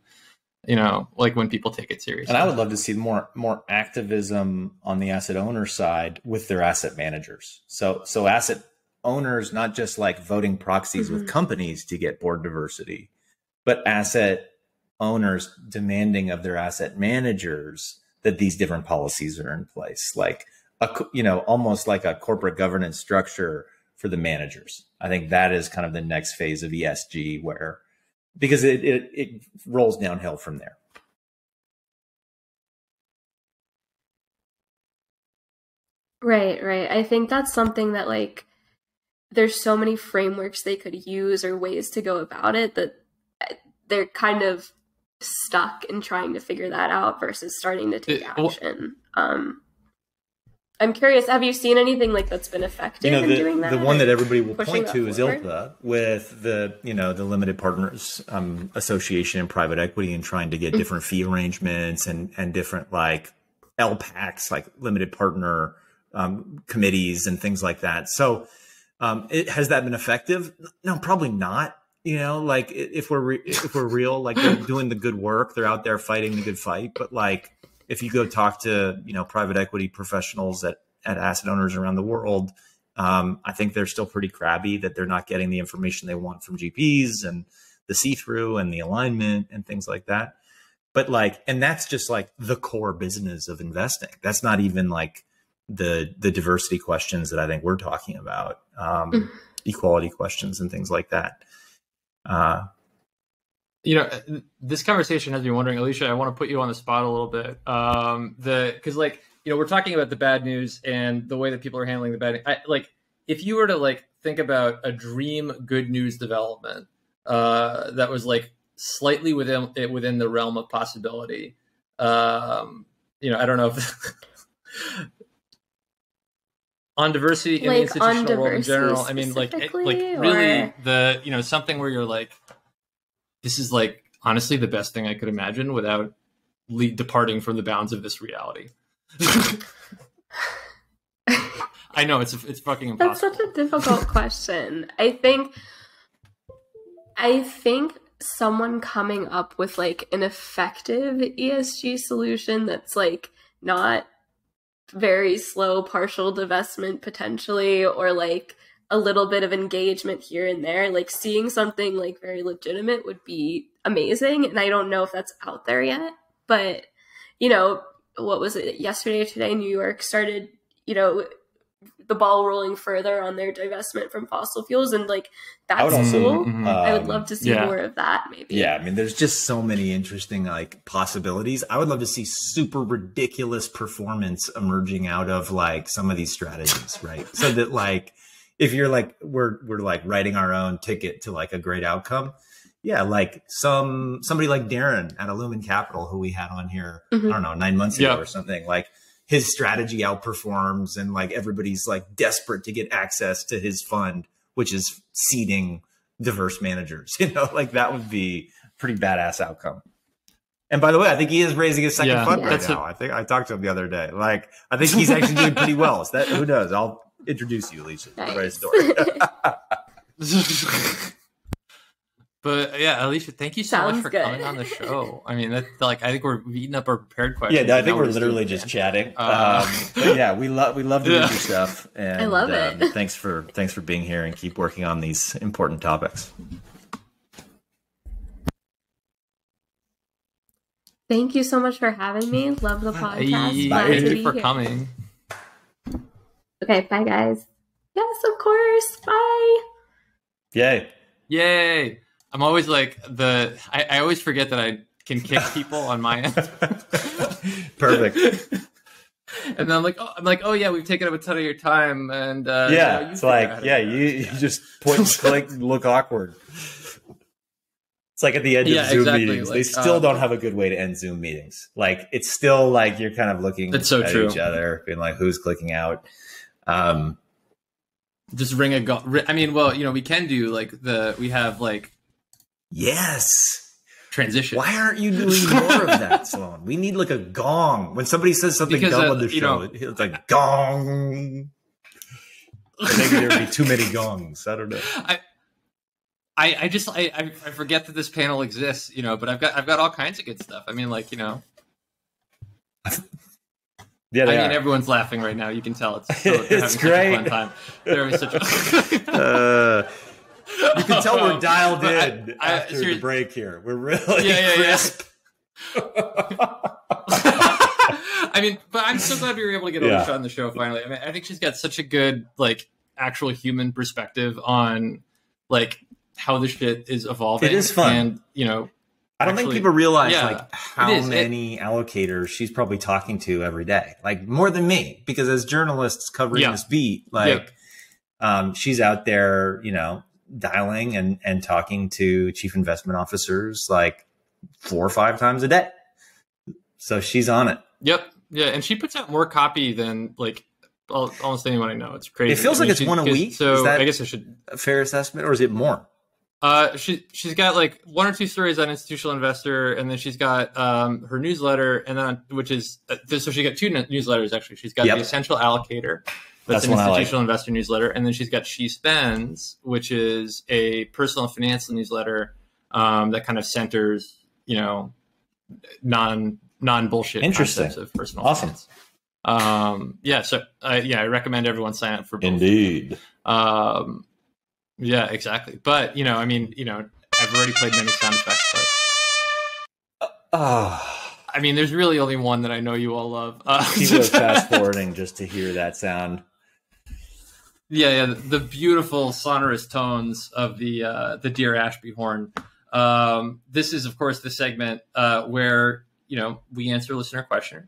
you know, like when people take it seriously. And I would love to see more activism on the asset owner side with their asset managers. So asset owners, not just like voting proxies with companies to get board diversity, but asset owners demanding of their asset managers that these different policies are in place, like you know, almost like a corporate governance structure for the managers. I think that is kind of the next phase of ESG, where, because it rolls downhill from there. Right. I think that's something that, like, there's so many frameworks they could use or ways to go about it that they're kind of stuck in trying to figure that out versus starting to take action. I'm curious, have you seen anything like that's been effective in doing that? The one that everybody will point to is ILPA, with the, you know, the Limited Partners Association in private equity, and trying to get different fee arrangements and different like LPACs, like limited partner committees and things like that. So has that been effective? No, probably not. You know, like if we're real, like, they're doing the good work, they're out there fighting the good fight. But like, if you go talk to, you know, private equity professionals at asset owners around the world, I think they're still pretty crabby that they're not getting the information they want from GPs and the see-through and the alignment and things like that. But like, and that's just like the core business of investing. That's not even like the diversity questions that I think we're talking about, equality questions and things like that. You know, this conversation has me wondering, Alicia, I want to put you on the spot a little bit. Because like, you know, we're talking about the bad news and the way that people are handling the bad news. Like, if you were to like think about a dream good news development that was like slightly within the realm of possibility, you know, I don't know if on diversity in the institutional world in general. I mean, like really the, you know, something where you're like, this is like honestly the best thing I could imagine without departing from the bounds of this reality. I know it's fucking impossible. That's such a difficult question. I think someone coming up with like an effective ESG solution that's like not very slow partial divestment potentially, or like a little bit of engagement here and there, like seeing something like very legitimate would be amazing. And I don't know if that's out there yet, but you know, what was it, yesterday or today, New York started, you know, the ball rolling further on their divestment from fossil fuels, and like that's cool. I would love to see more of that, maybe. Yeah, I mean, there's just so many interesting like possibilities. I would love to see super ridiculous performance emerging out of like some of these strategies, right? So that like, if you're like, we're like writing our own ticket to like a great outcome. Yeah, like somebody like Darren at Illumin Capital, who we had on here, I don't know, 9 months ago or something, like his strategy outperforms, and like everybody's like desperate to get access to his fund, which is seeding diverse managers, you know, like that would be pretty badass outcome. And by the way, I think he is raising his second fund right that's now. I think I talked to him the other day. Like, I think he's actually doing pretty well. So who knows? I'll introduce you, Alicia. Nice. Great story. But yeah, Alicia, thank you so much for coming on the show. I mean, that's like, I think we're eating up our prepared questions. Yeah, no, I think we're literally just chatting. But yeah, we love to read your stuff. And I love it. Thanks for being here and keep working on these important topics. Thank you so much for having me. Love the podcast. Glad Thank to you be for here. coming. Okay, bye guys. Yes, of course. Bye. Yay. I'm always like I always forget that I can kick people on my end. Perfect. And then I'm like, oh yeah, we've taken up a ton of your time, and it's like, you just point and click and look awkward. It's like at the end of Zoom meetings, they still don't have a good way to end Zoom meetings. Like, it's still like you're kind of looking at each other, being like, who's clicking out? Just ring a gong. I mean, well, we can do we have yes. transition. Why aren't you doing more of that, Sloane? We need like a gong. When somebody says something dumb on the show, it's like gong. Or maybe there would be too many gongs. I don't know. I forget that this panel exists, but I've got all kinds of good stuff. I mean, Yeah, I mean, everyone's laughing right now. You can tell it's great. Such a fun time. They're having such you can tell we're dialed in after the break here. We're really crisp. I mean, but I'm so glad we were able to get Alicia on the show finally. I mean, I think she's got such a good actual human perspective on how this shit is evolving. It is fun, and I don't think people realize how many allocators she's probably talking to every day, more than me, because as journalists covering this beat, she's out there, dialing and talking to chief investment officers 4 or 5 times a day. So she's on it. Yep. Yeah. And she puts out more copy than almost anyone I know. It's crazy. It feels like it's one a week. So is that I guess I should a fair assessment, or is it more? She's got 1 or 2 stories on Institutional Investor, and then she's got her newsletter, and then which is so she got 2 newsletters actually. She's got the Essential Allocator, that's an Institutional Investor newsletter, and then she's got She Spends, which is a personal finance newsletter that kind of centers non bullshit concepts of personal finance. So I recommend everyone sign up for both. Indeed. Yeah, exactly. But I mean, I've already played many sound effects, but I mean, there's really only one that I know you all love. People are fast forwarding just to hear that sound. Yeah, the beautiful sonorous tones of the Dear Ashby horn. This is, of course, the segment where we answer listener questions.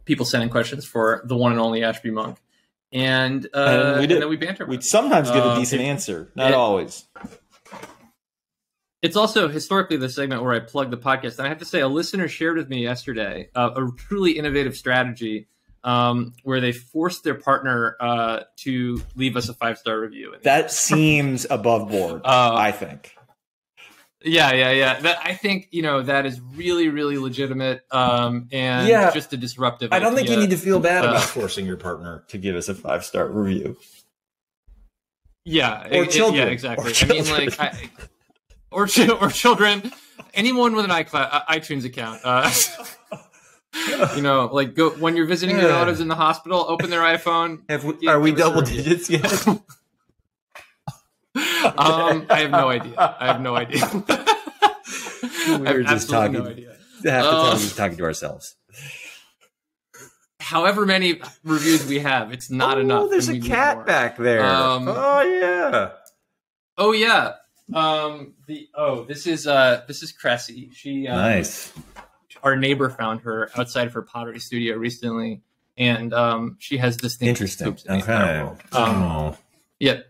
People send in questions for the one and only Ashby Monk. And then we banter. We sometimes get a decent answer, not always. It's also historically the segment where I plug the podcast. And I have to say, a listener shared with me yesterday a truly innovative strategy where they forced their partner to leave us a 5-star review. That seems above board, I think. Yeah. I think that is really, really legitimate, and just a disruptive. I don't think you need to feel bad about forcing your partner to give us a 5-star review. Yeah, or children. Yeah, exactly. Or children. I mean, or children. Anyone with an iTunes account. Go when you're visiting your relatives in the hospital. Open their iPhone. Are we double digits yet? I have no idea. We're just talking. No idea. Half the time we're just talking to ourselves. However many reviews we have, it's not enough. There's a cat back there. This is Cressy. She nice. Our neighbor found her outside of her pottery studio recently, and she has this thing. Interesting. Okay. Yeah.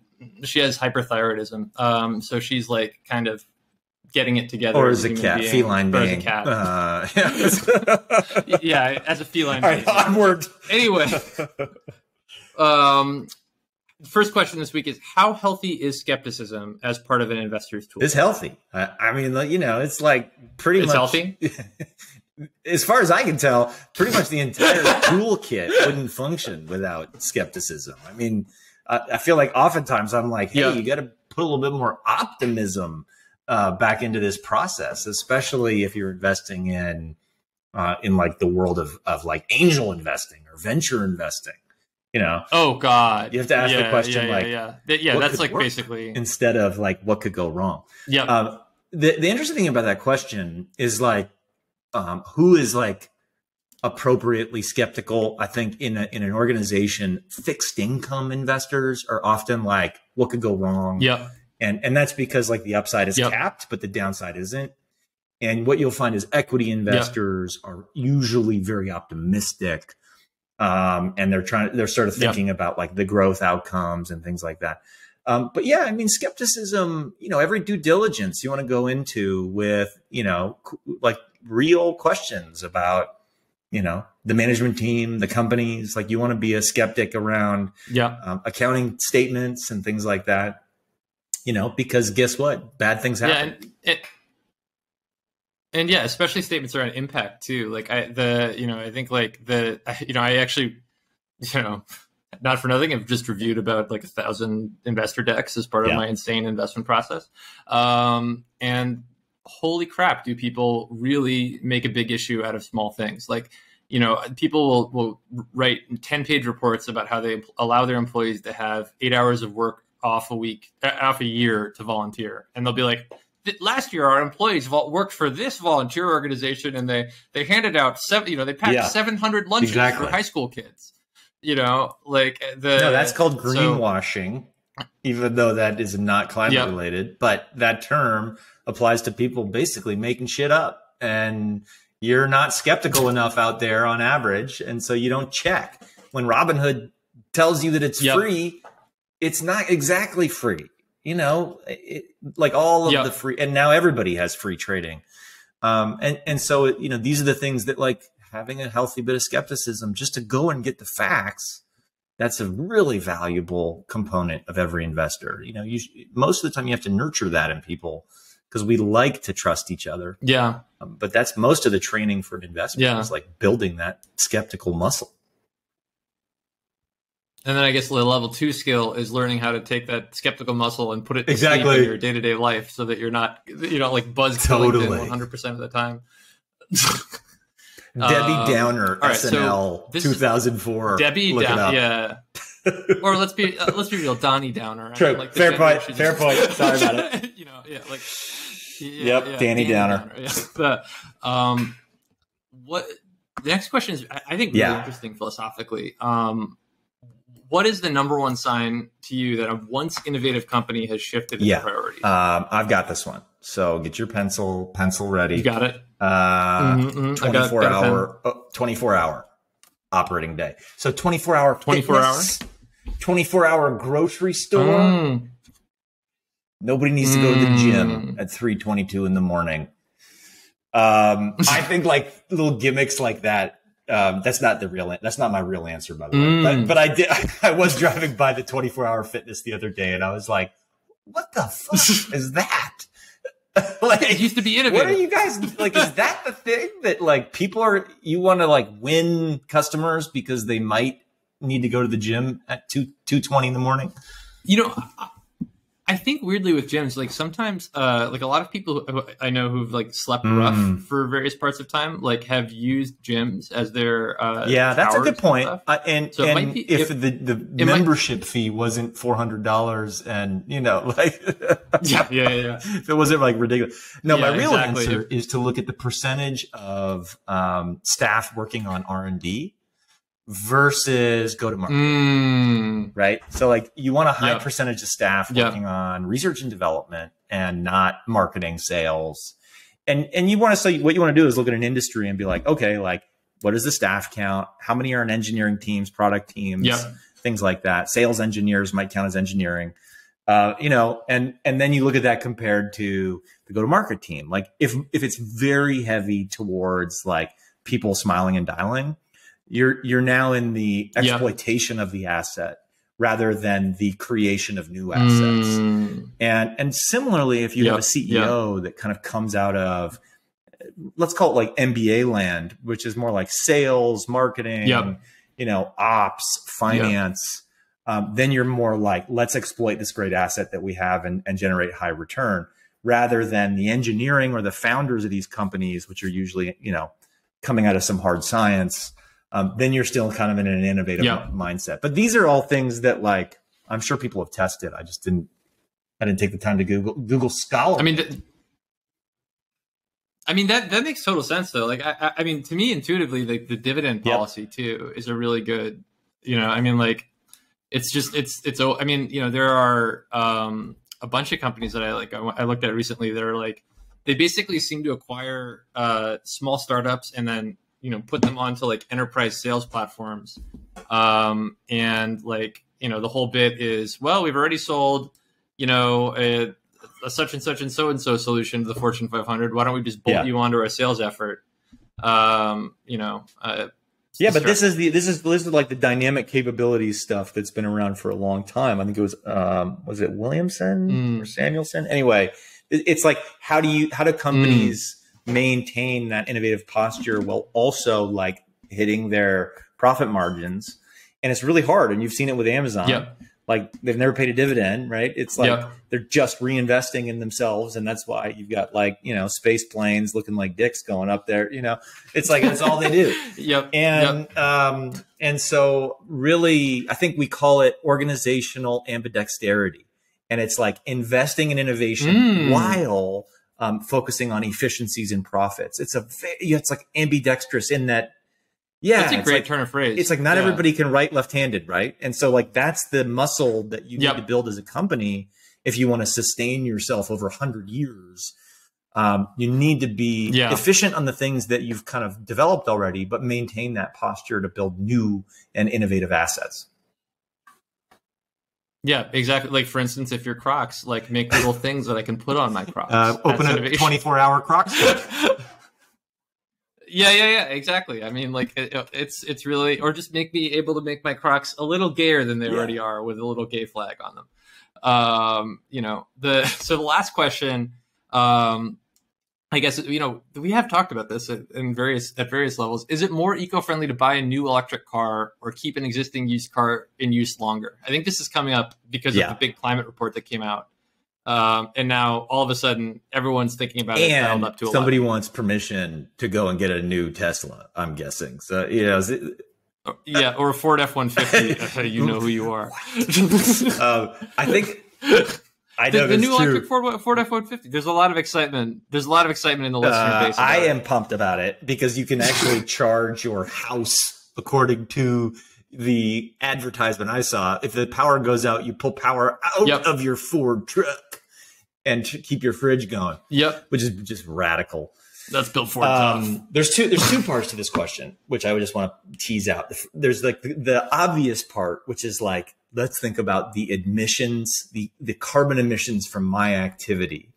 She has hyperthyroidism, so she's kind of getting it together. Or as a cat, feline being. As a cat. Yeah, as a feline being. All right, onward. Anyway, first question this week is, how healthy is skepticism as part of an investor's tool? It's healthy. I mean, you know, it's like pretty much healthy. As far as I can tell, pretty much the entire toolkit wouldn't function without skepticism. I mean, I feel like oftentimes I'm like, hey, you got to put a little bit more optimism back into this process, especially if you're investing in like the world of like angel investing or venture investing. You know, oh God, you have to ask the question that's like basically instead of like what could go wrong. Yeah. The interesting thing about that question is like who is like appropriately skeptical. I think in an organization, fixed income investors are often like what could go wrong. Yeah. And that's because like the upside is capped, but the downside isn't. And what you'll find is equity investors are usually very optimistic. And they're sort of thinking about like the growth outcomes and things like that. But yeah, I mean, skepticism, you know, every due diligence you want to go into with, you know, like real questions about, you know, the management team, the companies, like you want to be a skeptic around accounting statements and things like that, you know, because guess what? Bad things happen. Yeah, and yeah, especially statements around impact too. Like I think like I actually, you know, not for nothing, I've just reviewed about like 1,000 investor decks as part of my insane investment process. And holy crap, do people really make a big issue out of small things? Like, you know, people will write 10-page reports about how they allow their employees to have 8 hours of work off a year to volunteer. And they'll be like, last year, our employees worked for this volunteer organization, and they handed out they packed 700 lunches for high school kids. You know, like that's called greenwashing, even though that is not climate related. But that term applies to people basically making shit up, and you're not skeptical enough out there on average, and so you don't check. When Robinhood tells you that it's free, it's not exactly free. You know, like all of the free, and now everybody has free trading. And so, you know, these are the things that like having a healthy bit of skepticism just to go and get the facts. That's a really valuable component of every investor. You know, most of the time you have to nurture that in people because we like to trust each other. Yeah. But that's most of the training for an investment is like building that skeptical muscle. And then I guess the level 2 skill is learning how to take that skeptical muscle and put it to sleep in your day-to-day life so that you're not, like buzzkilling 100% of the time. Debbie Downer, SNL, 2004. Debbie Downer, yeah. Or let's be real, Donnie Downer. True. Like fair point. Sorry about it. You know, like. Danny Downer. What the next question is, I think, really interesting philosophically. What is the number one sign to you that a once innovative company has shifted its priorities? I've got this one. So get your pencil ready. You got it. 24 hour operating day. So 24 hour 24 hour grocery store. Nobody needs to go to the gym at 3:22 in the morning. I think like little gimmicks like that. That's not my real answer, by the way. But I was driving by the 24-hour fitness the other day, and I was like, "What the fuck is that?" Like, it used to be innovative. What are you guys like? Is that the thing that like you want to like win customers because they might need to go to the gym at 2:20 in the morning? You know, I think weirdly with gyms, like sometimes, like a lot of people who I know who've like slept rough for various parts of time, like have used gyms as their that's a good point. And so and if the membership fee wasn't $400, and you know, like if it wasn't like ridiculous. No, my real answer is to look at the percentage of staff working on R&D versus go-to-market, right? So like you want a high percentage of staff working on research and development and not marketing, sales. And you want to say what you want to do is look at an industry and be like, okay, like what is the staff count? How many are in engineering teams, product teams, things like that? Sales engineers might count as engineering, you know, and then you look at that compared to the go-to-market team. Like if it's very heavy towards like people smiling and dialing, you're now in the exploitation of the asset rather than the creation of new assets. And similarly, if you have a CEO that kind of comes out of, let's call it like MBA land, which is more like sales, marketing, you know, ops, finance, then you're more like, let's exploit this great asset that we have and generate high return, rather than the engineering or the founders of these companies, which are usually, you know, coming out of some hard science. Then you're still kind of in an innovative mindset. But these are all things that, like, I'm sure people have tested. I didn't take the time to Google Scholar. I mean, that makes total sense, though. Like, I mean, to me, intuitively, like the dividend policy too is a really good, you know, I mean, like, it's I mean, you know, there are a bunch of companies that I looked at recently that are like, they basically seem to acquire small startups and then, you know, put them onto like enterprise sales platforms. And like, you know, the whole bit is, well, we've already sold, you know, a such and such and so solution to the Fortune 500. Why don't we just bolt you onto our sales effort? You know, but this is like the dynamic capabilities stuff that's been around for a long time. I think it was it Williamson or Samuelson? Anyway, it's like, how do companies maintain that innovative posture while also like hitting their profit margins? And it's really hard. And you've seen it with Amazon. Like, they've never paid a dividend, right? It's like they're just reinvesting in themselves. And that's why you've got, like, you know, space planes looking like dicks going up there, you know, it's like, that's all they do. And so really, I think we call it organizational ambidexterity. And it's like investing in innovation while focusing on efficiencies and profits. It's like ambidextrous in that. Yeah, that's a great turn of phrase. It's like not everybody can write left-handed, right? And so like that's the muscle that you need to build as a company if you want to sustain yourself over 100 years. You need to be efficient on the things that you've kind of developed already, but maintain that posture to build new and innovative assets. Yeah, exactly. Like, for instance, if you're Crocs, like, make little things that I can put on my Crocs. Open a 24-hour Crocs store. Yeah, exactly. I mean, like, it's really, or just make me able to make my Crocs a little gayer than they already are with a little gay flag on them. You know, so the last question, I guess, you know, we have talked about this at various levels. Is it more eco-friendly to buy a new electric car or keep an existing used car in use longer? I think this is coming up because of the big climate report that came out. And now all of a sudden everyone's thinking about it dialed up to 11. Somebody wants permission to go and get a new Tesla, I'm guessing. So, you know, or a Ford F-150. You know who you are. I think I know the new true. electric Ford F-150. There's a lot of excitement. There's a lot of excitement in the listener base. I am pumped about it because you can actually charge your house according to the advertisement I saw. If the power goes out, you pull power out of your Ford truck and keep your fridge going. Which is just radical. That's built for tough. There's two parts to this question, which I would just want to tease out. There's like the obvious part, which is like, let's think about the emissions, the carbon emissions from my activity.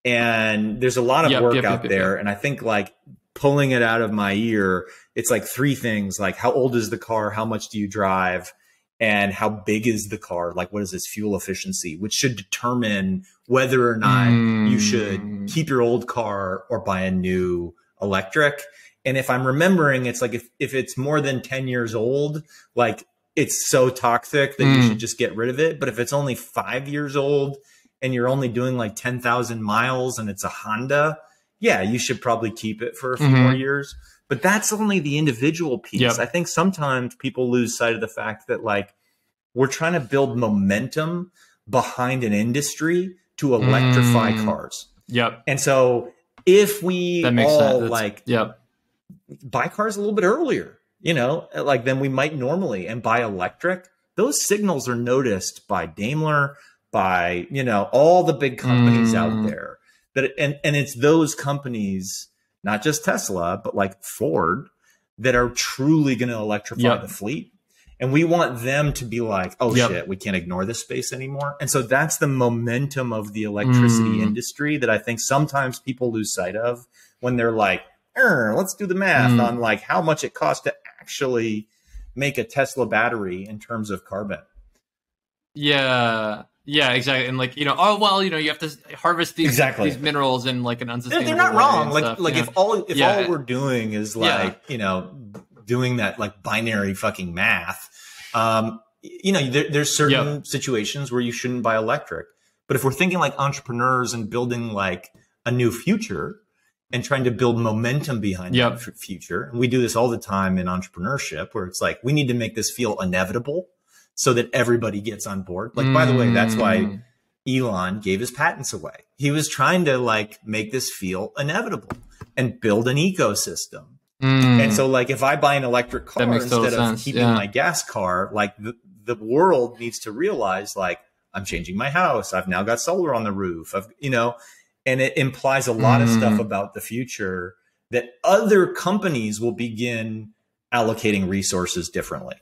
And there's a lot of work out there. And I think like pulling it out of my ear, it's like three things, like how old is the car? How much do you drive? And how big is the car? Like, what is its fuel efficiency, which should determine whether or not you should keep your old car or buy a new electric. And if I'm remembering, it's like, if it's more than 10 years old, like it's so toxic that you should just get rid of it. But if it's only 5 years old and you're only doing like 10,000 miles and it's a Honda, yeah, you should probably keep it for a few more years. But that's only the individual piece. I think sometimes people lose sight of the fact that like we're trying to build momentum behind an industry to electrify cars. And so if we all like buy cars a little bit earlier, you know, like then we might normally and buy electric, those signals are noticed by Daimler, by, you know, all the big companies out there. And it's those companies, not just Tesla, but like Ford, that are truly going to electrify the fleet. And we want them to be like, oh shit, we can't ignore this space anymore. And so that's the momentum of the electricity industry that I think sometimes people lose sight of when they're like, let's do the math on like how much it costs to actually make a Tesla battery in terms of carbon. Yeah, exactly. And like, oh well, you have to harvest these minerals in like an unsustainable They're not way wrong. and Like stuff, if all we're doing is like, doing that like binary fucking math, there's certain situations where you shouldn't buy electric. But if we're thinking like entrepreneurs and building like a new future and trying to build momentum behind that future, and we do this all the time in entrepreneurship, where it's like, we need to make this feel inevitable so that everybody gets on board. Like, by the way, that's why Elon gave his patents away. He was trying to like make this feel inevitable and build an ecosystem. And so like, if I buy an electric car instead of keeping my gas car, like the world needs to realize like, I'm changing my house. I've now got solar on the roof. And it implies a lot of stuff about the future that other companies will begin allocating resources differently.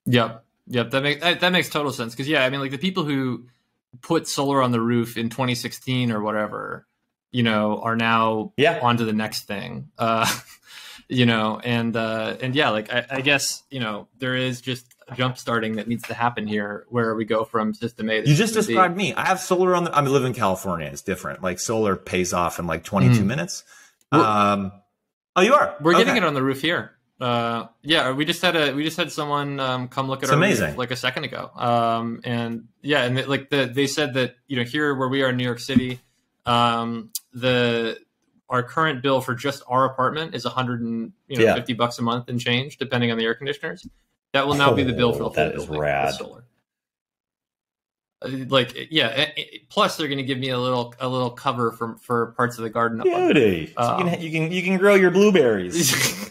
Yep. That makes total sense. Because I mean, like the people who put solar on the roof in 2016 or whatever, are now on to the next thing. Like I guess there is just jump starting that needs to happen here, where we go from system A to you just described me. I have solar on I live in California. It's different. Like solar pays off in like 22 minutes. You are? We're getting it on the roof here. We just had someone come look at our roof like a second ago. They said that here where we are in New York City, our current bill for just our apartment is $150 a month and change, depending on the air conditioners. That will now be the bill for the whole building. That is rad. Solar. Plus, they're going to give me a little cover for parts of the garden. Beauty. So you can grow your blueberries.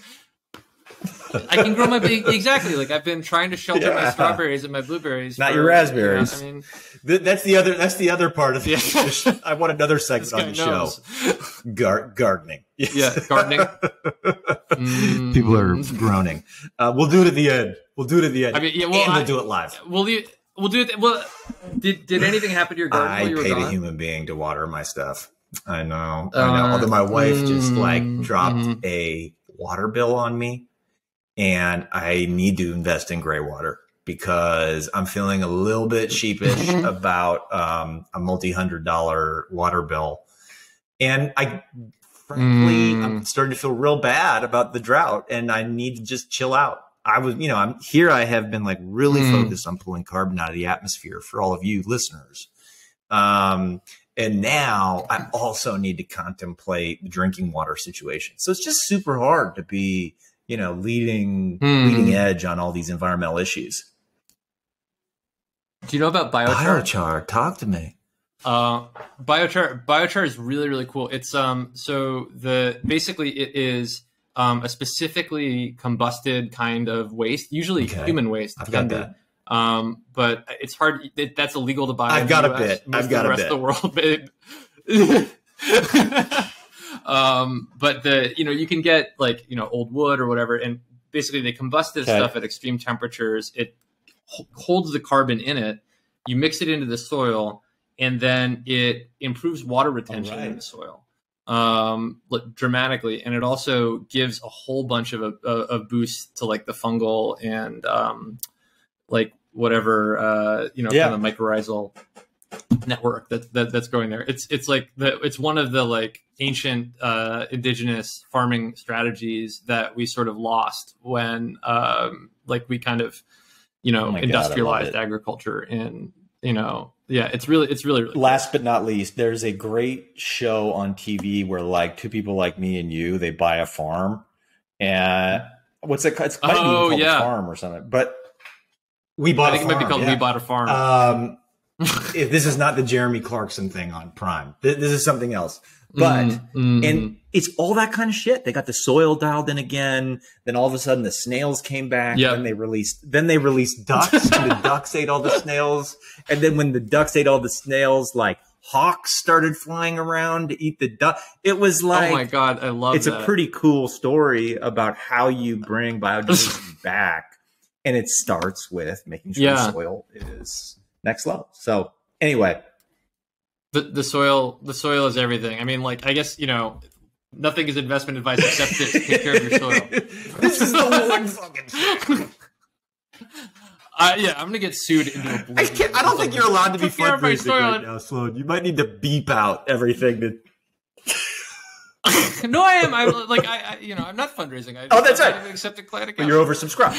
I can grow my exactly. Like I've been trying to shelter my strawberries and my blueberries. Not your raspberries. That's the other part of the. I want another segment on the show. Gardening. Yeah, gardening. People are groaning. We'll do it at the end. We'll do it live. We'll do it. Well, did anything happen to your garden while you were gone? I paid a human being to water my stuff. I know. Although my wife just dropped a water bill on me. And I need to invest in gray water because I'm feeling a little bit sheepish about a multi-$100 water bill. And I'm starting to feel real bad about the drought, and I need to just chill out. I have been like really focused on pulling carbon out of the atmosphere for all of you listeners. And now I also need to contemplate the drinking water situation. So it's just super hard to be leading edge on all these environmental issues. Do you know about biochar? Biochar, talk to me. Biochar is really, really cool. It's basically it is a specifically combusted kind of waste, usually human waste. I've got that. But it's hard. That's illegal to buy. I've got a bit. I've got a bit. The rest of the world. But you can get like, old wood or whatever. And basically they combust this stuff at extreme temperatures. It holds the carbon in it. You mix it into the soil, and then it improves water retention in the soil dramatically. And it also gives a whole bunch of a boost to like the fungal and kind of mycorrhizal network that's going there. It's like it's one of the like ancient indigenous farming strategies that we sort of lost when we kind of industrialized agriculture. And it's really last but not least, there's a great show on TV where like two people like me and you, they buy a farm, and what's it called? It's might be called a farm or something, but we bought I think a farm. It might be called We Bought a Farm. If this is not the Jeremy Clarkson thing on Prime, this is something else. But and it's all that kind of shit. They got the soil dialed in again. Then all of a sudden the snails came back. Then they released ducks, and the ducks ate all the snails. And then when the ducks ate all the snails, like hawks started flying around to eat the duck. It was like, oh my god, I love. It's a pretty cool story about how you bring biodiversity back, and it starts with making sure the soil is next level. So anyway. The soil is everything. I mean, like, I guess, nothing is investment advice except to take care of your soil. This is the one fucking shit. Yeah, I'm gonna get sued into oblivion. I don't think you're allowed to be fundraising right right now, Sloane. You might need to beep out everything that. No, I am. I'm like, I'm not fundraising. That's right. I accept a client account. But you're oversubscribed.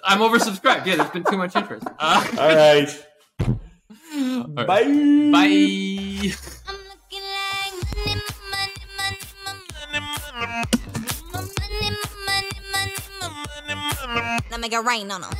I'm oversubscribed. Yeah, there's been too much interest. All right. Bye. Bye. Let me get rain on them.